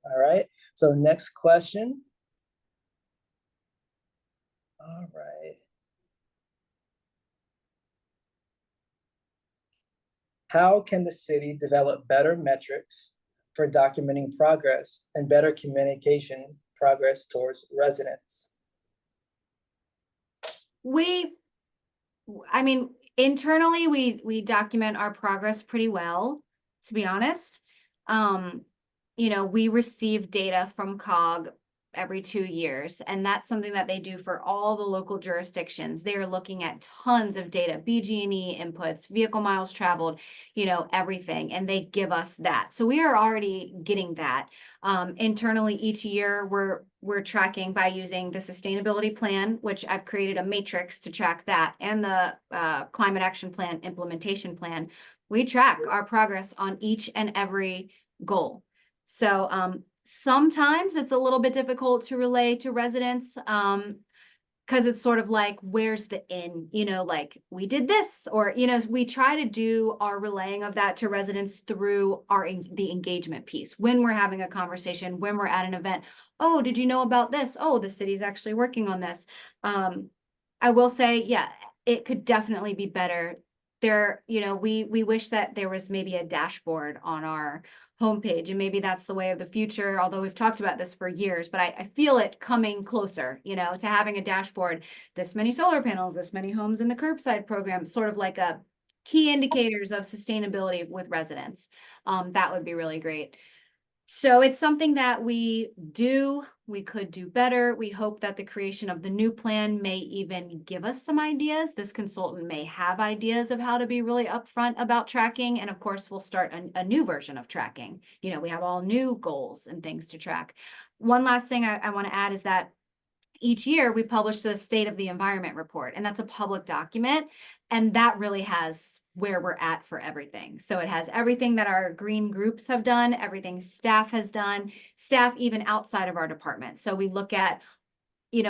S4: All right. So next question. All right. How can the city develop better metrics for documenting progress and better communication progress towards residents?
S1: I mean, internally, we document our progress pretty well, to be honest. You know, we receive data from COG every 2 years, and that's something that they do for all the local jurisdictions. They are looking at tons of data, BG&E inputs, vehicle miles traveled, you know, everything, and they give us that. So we are already getting that. Internally, each year, we're tracking by using the sustainability plan, which I've created a matrix to track that, and the climate action plan implementation plan. We track our progress on each and every goal. So sometimes it's a little bit difficult to relay to residents, because it's sort of like, where's the in, like we did this, or, we try to do our relaying of that to residents through the engagement piece. When we're having a conversation, when we're at an event, oh, did you know about this? Oh, the city's actually working on this. I will say, yeah, it could definitely be better. We wish that there was maybe a dashboard on our homepage, and maybe that's the way of the future, although we've talked about this for years, but I feel it coming closer, to having a dashboard, this many solar panels, this many homes in the curbside program, sort of like a key indicators of sustainability with residents. That would be really great. So it's something that we could do better. We hope that the creation of the new plan may even give us some ideas. This consultant may have ideas of how to be really upfront about tracking. And of course, we'll start a new version of tracking. We have all new goals and things to track. One last thing I want to add is that each year we publish the State of the Environment report, and that's a public document. And that really has where we're at for everything. So it has everything that our green groups have done, everything staff has done, staff even outside of our department. So we look at,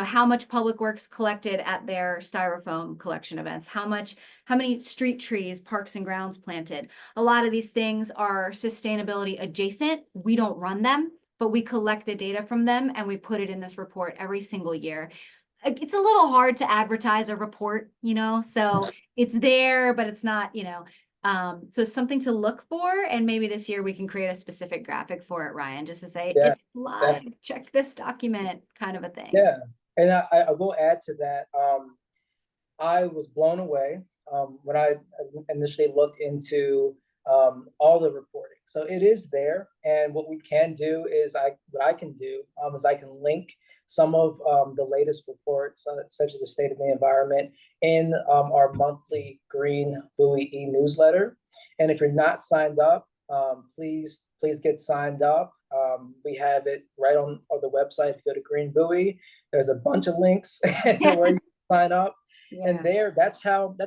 S1: how much public works collected at their styrofoam collection events, how many street trees, parks and grounds planted. A lot of these things are sustainability adjacent. We don't run them, but we collect the data from them and we put it in this report every single year. It's a little hard to advertise a report, so it's there, but it's not, so something to look for. And maybe this year we can create a specific graphic for it, Ryan, just to say
S4: Yeah,
S1: it's live, check this document, kind of a thing.
S4: yeah. And I will add to that. I was blown away when I initially looked into all the reporting. So it is there, and what we can do is what I can do is I can link some of the latest reports, such as the State of the Environment, in our monthly Green Bowie e-newsletter. And if you're not signed up, please get signed up. We have it right on the website. If you go to Green Bowie, there's a bunch of links where you can sign up.
S1: Yeah.
S4: And that's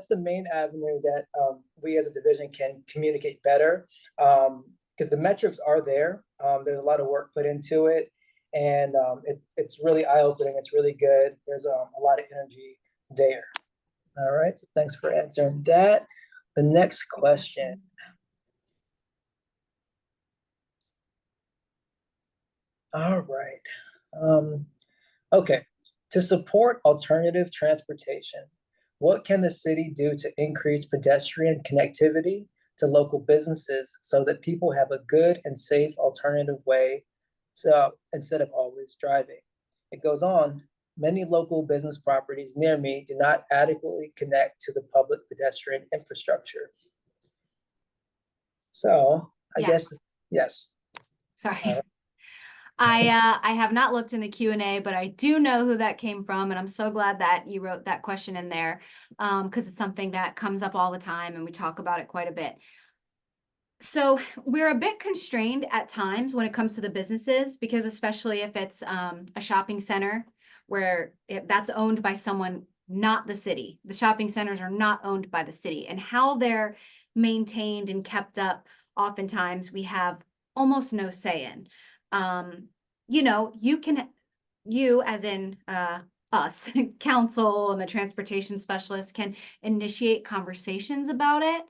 S4: the main avenue that we as a division can communicate better, because the metrics are there. There's a lot of work put into it, and it's really eye-opening. It's really good. There's a lot of energy there. All right, so thanks for answering that. The next question. All right. Okay. To support alternative transportation, what can the city do to increase pedestrian connectivity to local businesses so that people have a good and safe alternative way to instead of always driving? It goes on. Many local business properties near me do not adequately connect to the public pedestrian infrastructure. So I guess, yes.
S1: Sorry. I have not looked in the Q&A, but I do know who that came from, and I'm so glad that you wrote that question in there, because it's something that comes up all the time, and we talk about it quite a bit. So we're a bit constrained at times when it comes to the businesses, because especially if it's a shopping center where that's owned by someone, not the city. The shopping centers are not owned by the city, and how they're maintained and kept up, oftentimes we have almost no say in. You as in us, council and the transportation specialist, can initiate conversations about it.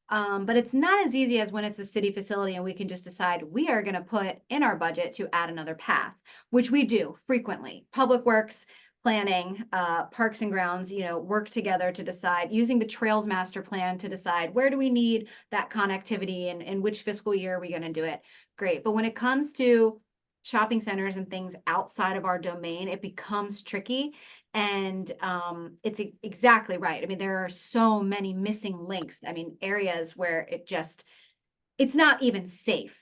S1: But it's not as easy as when it's a city facility and we can just decide we are going to put in our budget to add another path, which we do frequently. Public Works, planning, parks and grounds, work together to decide, using the Trails Master Plan to decide where do we need that connectivity and in which fiscal year are we going to do it. Great. But when it comes to shopping centers and things outside of our domain, it becomes tricky. And it's exactly right. I mean, there are so many missing links. I mean, areas where it's not even safe.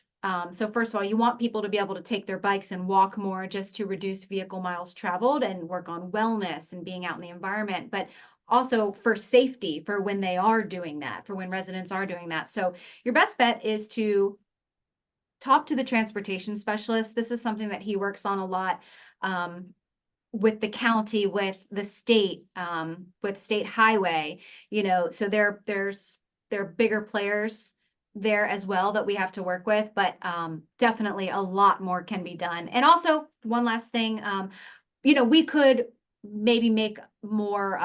S1: So first of all, you want people to be able to take their bikes and walk more just to reduce vehicle miles traveled and work on wellness and being out in the environment, but also for safety, for when they are doing that, for when residents are doing that. So your best bet is to talk to the transportation specialist. This is something that he works on a lot with the county, with the state, with state highway, so there are bigger players there as well that we have to work with, but definitely a lot more can be done. And also, one last thing, we could maybe make more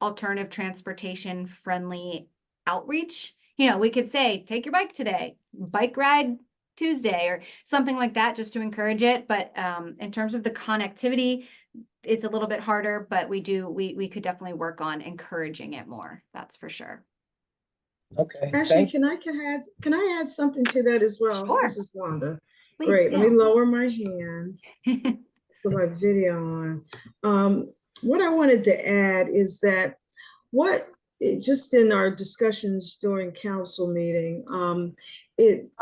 S1: alternative transportation friendly outreach. We could say, take your bike today, bike ride Tuesday, or something like that, just to encourage it. But in terms of the connectivity, it's a little bit harder, but we could definitely work on encouraging it more. That's for sure.
S4: Okay.
S3: Actually, can I add something to that as well?
S1: Sure.
S3: This is Wanda.
S1: Please
S3: Great. Let me
S1: do.
S3: lower my hand, put my video on. What I wanted to add is that just in our discussions during council meeting,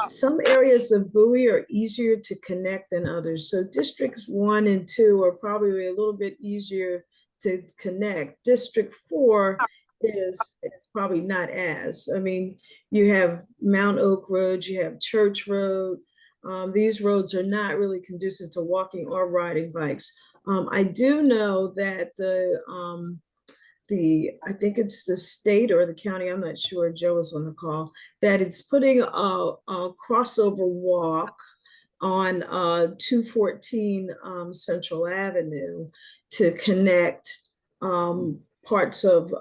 S3: some areas of Bowie are easier to connect than others. So districts 1 and 2 are probably a little bit easier to connect. District 4 is probably not as. I mean, you have Mount Oak Road, you have Church Road. These roads are not really conducive to walking or riding bikes. I do know that I think it's the state or the county, I'm not sure, Joe is on the call, that it's putting a crossover walk on 214 Central Avenue to connect parts of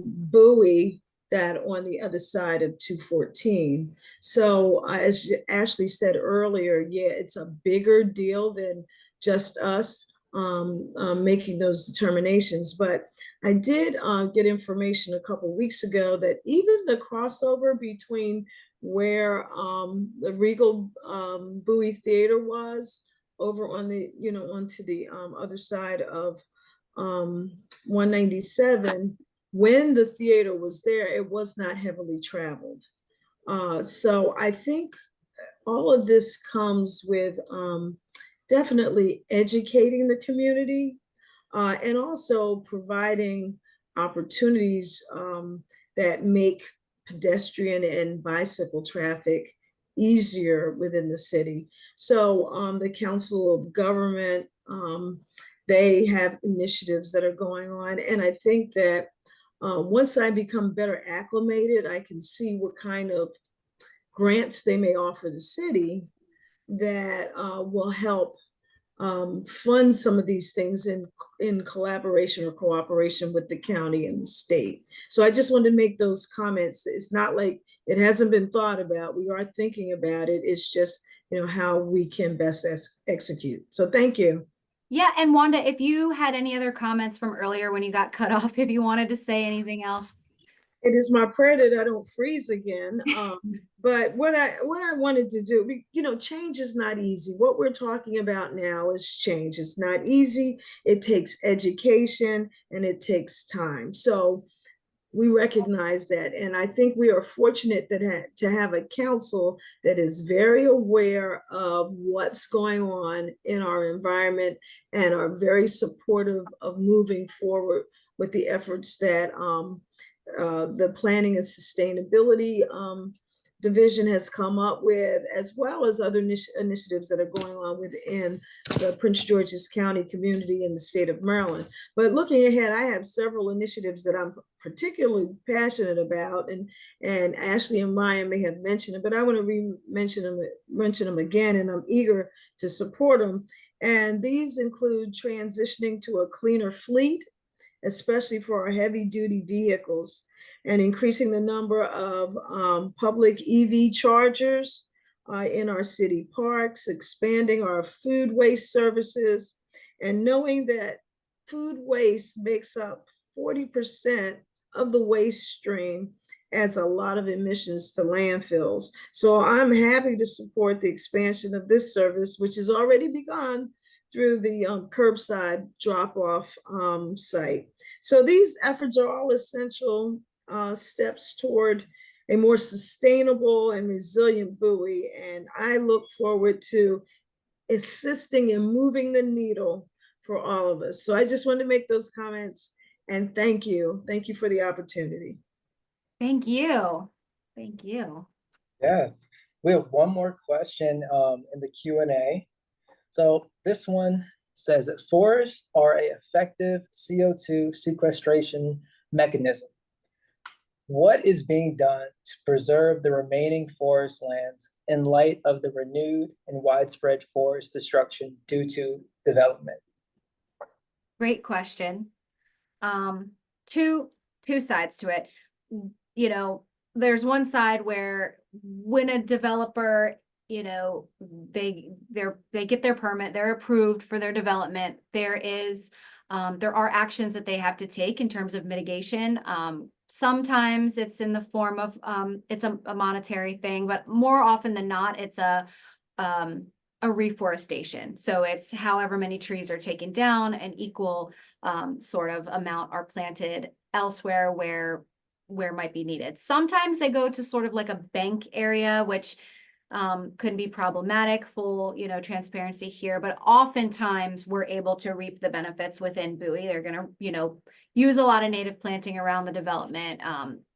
S3: Bowie that on the other side of 214. So as Ashley said earlier, yeah, it's a bigger deal than just us making those determinations. But I did get information a couple of weeks ago that even the crossover between where the Regal Bowie Theater was over on the, onto the other side of 197, when the theater was there, it was not heavily traveled. So I think all of this comes with definitely educating the community and also providing opportunities that make pedestrian and bicycle traffic easier within the city. So the Council of Government, they have initiatives that are going on. And I think that once I become better acclimated, I can see what kind of grants they may offer the city that will help fund some of these things in collaboration or cooperation with the county and the state. So I just wanted to make those comments. It's not like it hasn't been thought about. We are thinking about it. It's just, how we can best execute. So thank you.
S1: Yeah, and Wanda, if you had any other comments from earlier when you got cut off, if you wanted to say anything else.
S3: It is my prayer that I don't freeze again. But what I wanted to do, change is not easy. What we're talking about now is change. It's not easy. It takes education and it takes time. So we recognize that. And I think we are fortunate to have a council that is very aware of what's going on in our environment and are very supportive of moving forward with the efforts that the Planning and Sustainability Division has come up with, as well as other initiatives that are going on within the Prince George's County community in the state of Maryland. But looking ahead, I have several initiatives that I'm particularly passionate about, and Ashley and Maya may have mentioned it, but I want to mention them again, and I'm eager to support them. And these include transitioning to a cleaner fleet, especially for our heavy duty vehicles, and increasing the number of public EV chargers in our city parks, expanding our food waste services, and knowing that food waste makes up 40% of the waste stream, adds a lot of emissions to landfills. So I'm happy to support the expansion of this service, which has already begun through the curbside drop-off site. So these efforts are all essential steps toward a more sustainable and resilient Bowie. And I look forward to assisting in moving the needle for all of us. So I just wanted to make those comments, and thank you. Thank you for the opportunity.
S1: Thank you. Thank you.
S4: Yeah, we have one more question in the Q&A. So this one says that forests are an effective CO2 sequestration mechanism. What is being done to preserve the remaining forest lands in light of the renewed and widespread forest destruction due to development?
S1: Great question. Two sides to it. You know, there's one side where when a developer, you know, they get their permit, they're approved for their development. There are actions that they have to take in terms of mitigation. Sometimes it's in the form of it's a monetary thing, but more often than not, it's a reforestation. So it's however many trees are taken down, an equal sort of amount are planted elsewhere where might be needed. Sometimes they go to sort of like a bank area, which could be problematic. Full, you know, transparency here, but oftentimes we're able to reap the benefits within Bowie. They're going to, you know, use a lot of native planting around the development,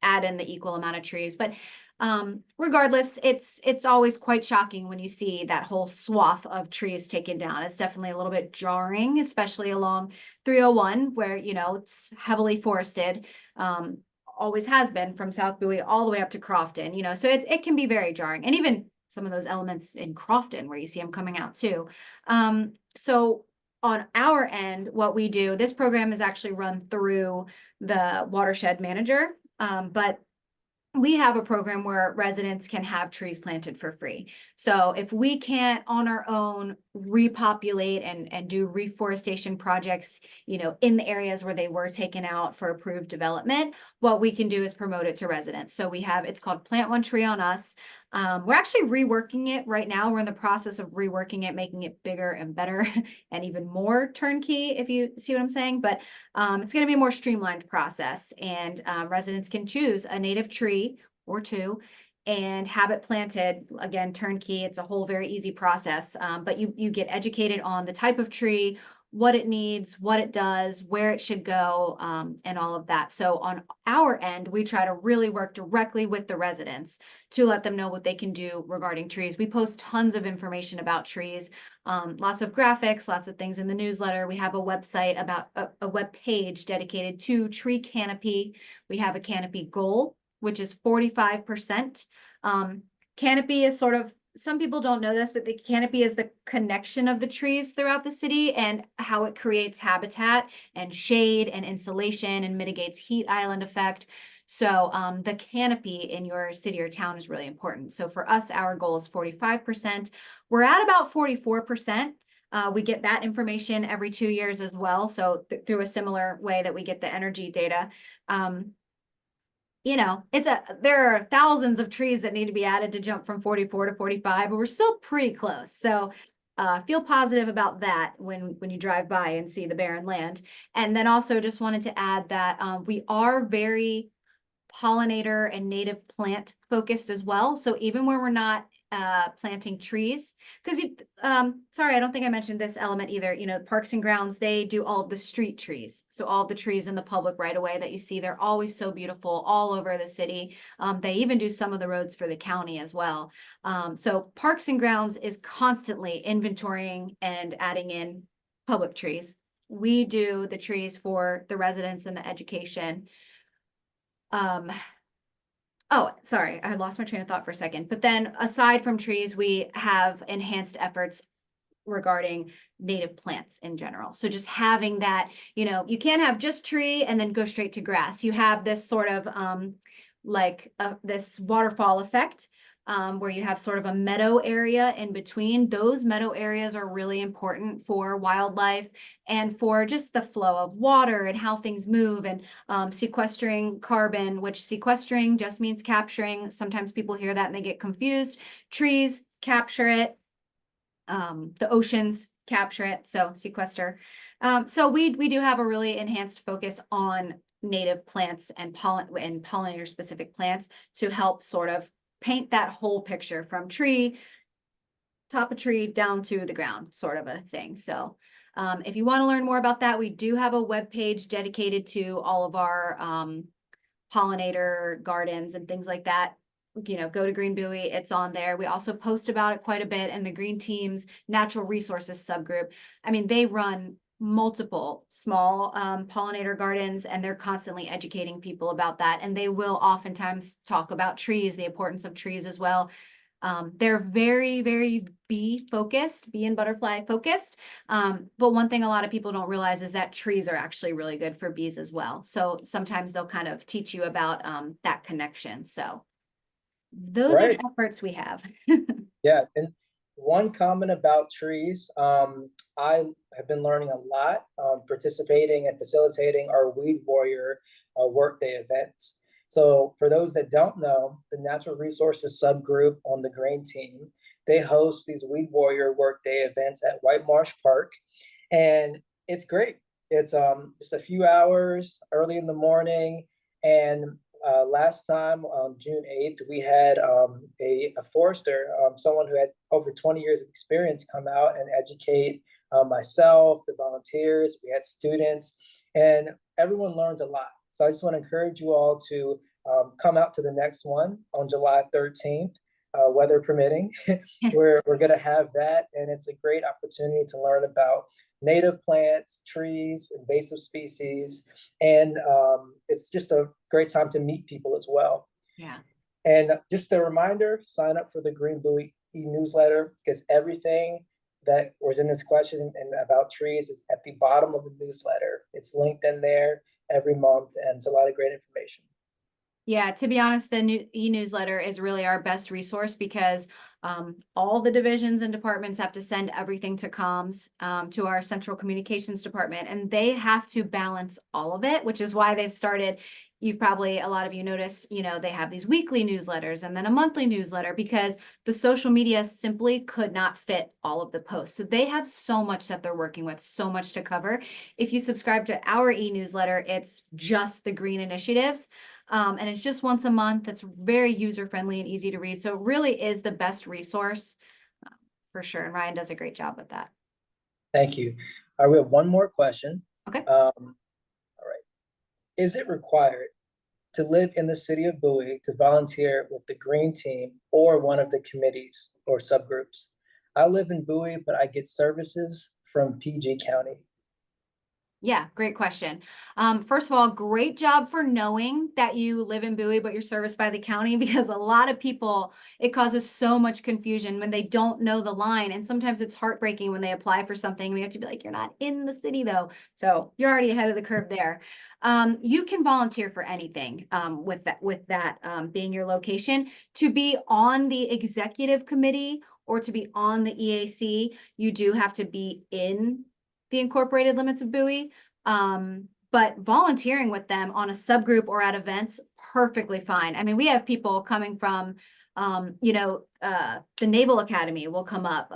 S1: add in the equal amount of trees, but regardless, it's always quite shocking when you see that whole swath of trees taken down. It's definitely a little bit jarring, especially along 301, where, you know, it's heavily forested. Always has been from South Bowie all the way up to Crofton, you know, so it can be very jarring. And even some of those elements in Crofton where you see them coming out too. So on our end, what we do, this program is actually run through the watershed manager, but we have a program where residents can have trees planted for free. So if we can't on our own repopulate and do reforestation projects, you know, in the areas where they were taken out for approved development, what we can do is promote it to residents. So we have, it's called Plant One Tree on Us. We're actually reworking it right now. We're in the process of reworking it, making it bigger and better and even more turnkey, if you see what I'm saying. But it's going to be a more streamlined process, and residents can choose a native tree or two and have it planted. Again, turnkey. It's a whole very easy process, but you get educated on the type of tree, what it needs, what it does, where it should go, and all of that. So on our end, we try to really work directly with the residents to let them know what they can do regarding trees. We post tons of information about trees, lots of graphics, lots of things in the newsletter. We have a website about a web page dedicated to tree canopy. We have a canopy goal, which is 45%. Canopy is sort of, some people don't know this, but the canopy is the connection of the trees throughout the city and how it creates habitat and shade and insulation and mitigates heat island effect. So the canopy in your city or town is really important. So for us, our goal is 45%. We're at about 44%. We get that information every 2 years as well. So through a similar way that we get the energy data. You know, there are thousands of trees that need to be added to jump from 44 to 45, but we're still pretty close. So feel positive about that when you drive by and see the barren land. And then also just wanted to add that we are very pollinator and native plant focused as well. So even where we're not planting trees, because sorry, I don't think I mentioned this element either. You know, Parks and Grounds, they do all of the street trees. So all of the trees in the public right away that you see, they're always so beautiful all over the city. They even do some of the roads for the county as well. So Parks and Grounds is constantly inventorying and adding in public trees. We do the trees for the residents and the education. Oh, sorry, I lost my train of thought for a second. But then aside from trees, we have enhanced efforts regarding native plants in general. So just having that, you know, you can't have just tree and then go straight to grass. You have this sort of this waterfall effect. Where you have sort of a meadow area in between. Those meadow areas are really important for wildlife and for just the flow of water and how things move, and sequestering carbon, which sequestering just means capturing. Sometimes people hear that and they get confused. Trees capture it. The oceans capture it, so sequester. So we do have a really enhanced focus on native plants and pollinator specific plants to help sort of paint that whole picture from top of tree down to the ground, sort of a thing. So if you want to learn more about that, we do have a web page dedicated to all of our pollinator gardens and things like that. You know, go to Green Bowie, it's on there. We also post about it quite a bit in the Green Team's Natural Resources subgroup. I mean, they run multiple small pollinator gardens, and they're constantly educating people about that. And they will oftentimes talk about trees, the importance of trees as well. They're very, very bee focused, bee and butterfly focused. But one thing a lot of people don't realize is that trees are actually really good for bees as well. So sometimes they'll kind of teach you about that connection. So those are
S4: Right.
S1: the efforts we have.
S4: Yeah, and one comment about trees, I have been learning a lot, participating and facilitating our Weed Warrior workday events. So for those that don't know, the Natural Resources subgroup on the Green Team, they host these Weed Warrior workday events at White Marsh Park, and it's great. It's just a few hours early in the morning, and last time on June 8th, we had a forester, someone who had over 20 years of experience, come out and educate myself, the volunteers. We had students, and everyone learns a lot. So I just want to encourage you all to come out to the next one on July 13th, weather permitting. We're going to have that, and it's a great opportunity to learn about native plants, trees, invasive species, and it's just a great time to meet people as well.
S1: Yeah.
S4: And just a reminder, sign up for the Green Bowie e-newsletter, because everything that was in this question and about trees is at the bottom of the newsletter. It's linked in there every month, and it's a lot of great information.
S1: Yeah, to be honest, the new e-newsletter is really our best resource because all the divisions and departments have to send everything to comms, to our central communications department, and they have to balance all of it, which is why they've started. You've probably, a lot of you noticed, they have these weekly newsletters and then a monthly newsletter because the social media simply could not fit all of the posts. So they have so much that they're working with, so much to cover. If you subscribe to our e-newsletter, it's just the green initiatives. And it's just once a month. It's very user-friendly and easy to read. So it really is the best resource for sure. And Ryan does a great job with that.
S4: Thank you. All right, we have one more question.
S1: Okay.
S4: All right. Is it required to live in the city of Bowie to volunteer with the Green Team or one of the committees or subgroups? I live in Bowie, but I get services from PG County.
S1: Yeah, great question. First of all, great job for knowing that you live in Bowie, but you're serviced by the county, because a lot of people, it causes so much confusion when they don't know the line. And sometimes it's heartbreaking when they apply for something. We have to be like, you're not in the city though. So you're already ahead of the curve there. You can volunteer for anything with that being your location. To be on the executive committee or to be on the EAC, you do have to be in the incorporated limits of Bowie. But volunteering with them on a subgroup or at events, perfectly fine. I mean, we have people coming from, the Naval Academy will come up,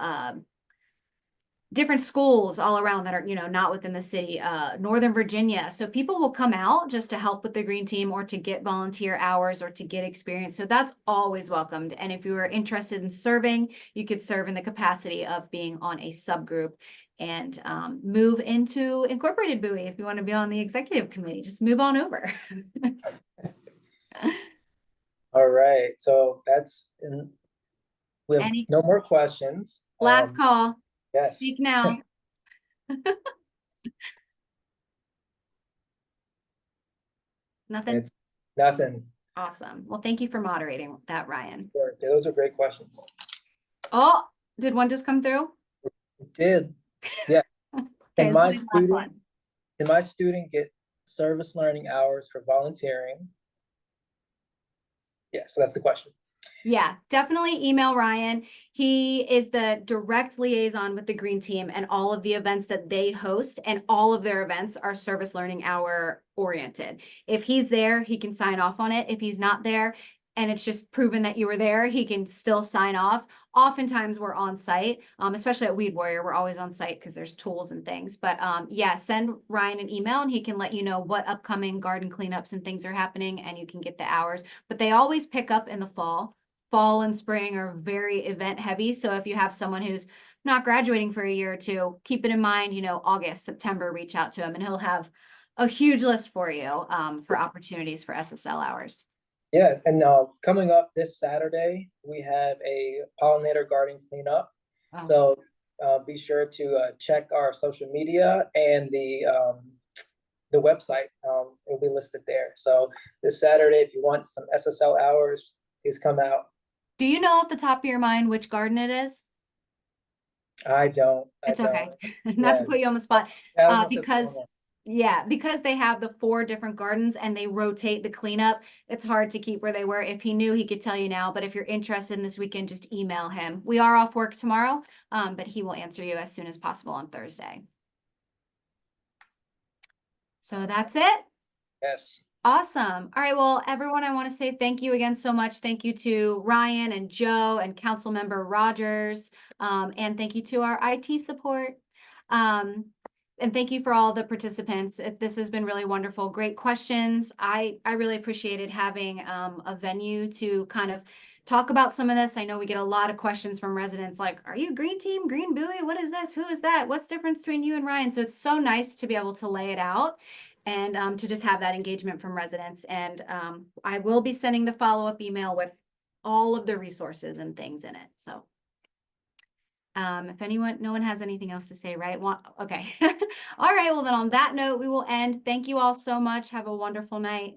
S1: different schools all around that are, not within the city, Northern Virginia. So people will come out just to help with the Green Team or to get volunteer hours or to get experience. So that's always welcomed. And if you are interested in serving, you could serve in the capacity of being on a subgroup and move into incorporated Bowie. If you want to be on the executive committee, just move on over.
S4: All right, so we have
S1: Any
S4: no more questions.
S1: last call?
S4: Yes.
S1: Speak now. Nothing?
S4: It's nothing.
S1: Awesome. Well, thank you for moderating that, Ryan.
S4: Sure. Yeah, those are great questions.
S1: Oh, did one just come through?
S4: It did. Yeah.
S1: Okay,
S4: Can my student get service learning hours for volunteering? Yeah, so that's the question.
S1: Yeah, definitely email Ryan. He is the direct liaison with the Green Team and all of the events that they host, and all of their events are service learning hour oriented. If he's there, he can sign off on it. If he's not there and it's just proven that you were there, he can still sign off. Oftentimes we're on site, especially at Weed Warrior, we're always on site because there's tools and things. But yeah, send Ryan an email and he can let you know what upcoming garden cleanups and things are happening, and you can get the hours. But they always pick up in the fall. Fall and spring are very event heavy. So if you have someone who's not graduating for a year or two, keep it in mind, August, September, reach out to him and he'll have a huge list for you for opportunities for SSL hours.
S4: Yeah, and coming up this Saturday, we have a pollinator garden cleanup.
S1: Wow.
S4: So be sure to check our social media and the website. It'll be listed there. So this Saturday, if you want some SSL hours, please come out.
S1: Do you know off the top of your mind which garden it is?
S4: I don't.
S1: It's okay. Not
S4: Yeah.
S1: to put you on the spot.
S4: That must have
S1: Because
S4: been-
S1: yeah, because they have the 4 different gardens and they rotate the cleanup, it's hard to keep where they were. If he knew, he could tell you now, but if you're interested in this weekend, just email him. We are off work tomorrow, but he will answer you as soon as possible on Thursday. So that's it.
S4: Yes.
S1: Awesome. All right. Well, everyone, I want to say thank you again so much. Thank you to Ryan and Joe and Councilmember Rogers. And thank you to our IT support. And thank you for all the participants. This has been really wonderful. Great questions. I really appreciated having a venue to kind of talk about some of this. I know we get a lot of questions from residents like, are you green team, green buoy? What is this? Who is that? What's the difference between you and Ryan? So it's so nice to be able to lay it out and to just have that engagement from residents. And I will be sending the follow-up email with all of the resources and things in it. So if no one has anything else to say, right? Okay. All right. Well, then on that note, we will end. Thank you all so much. Have a wonderful night.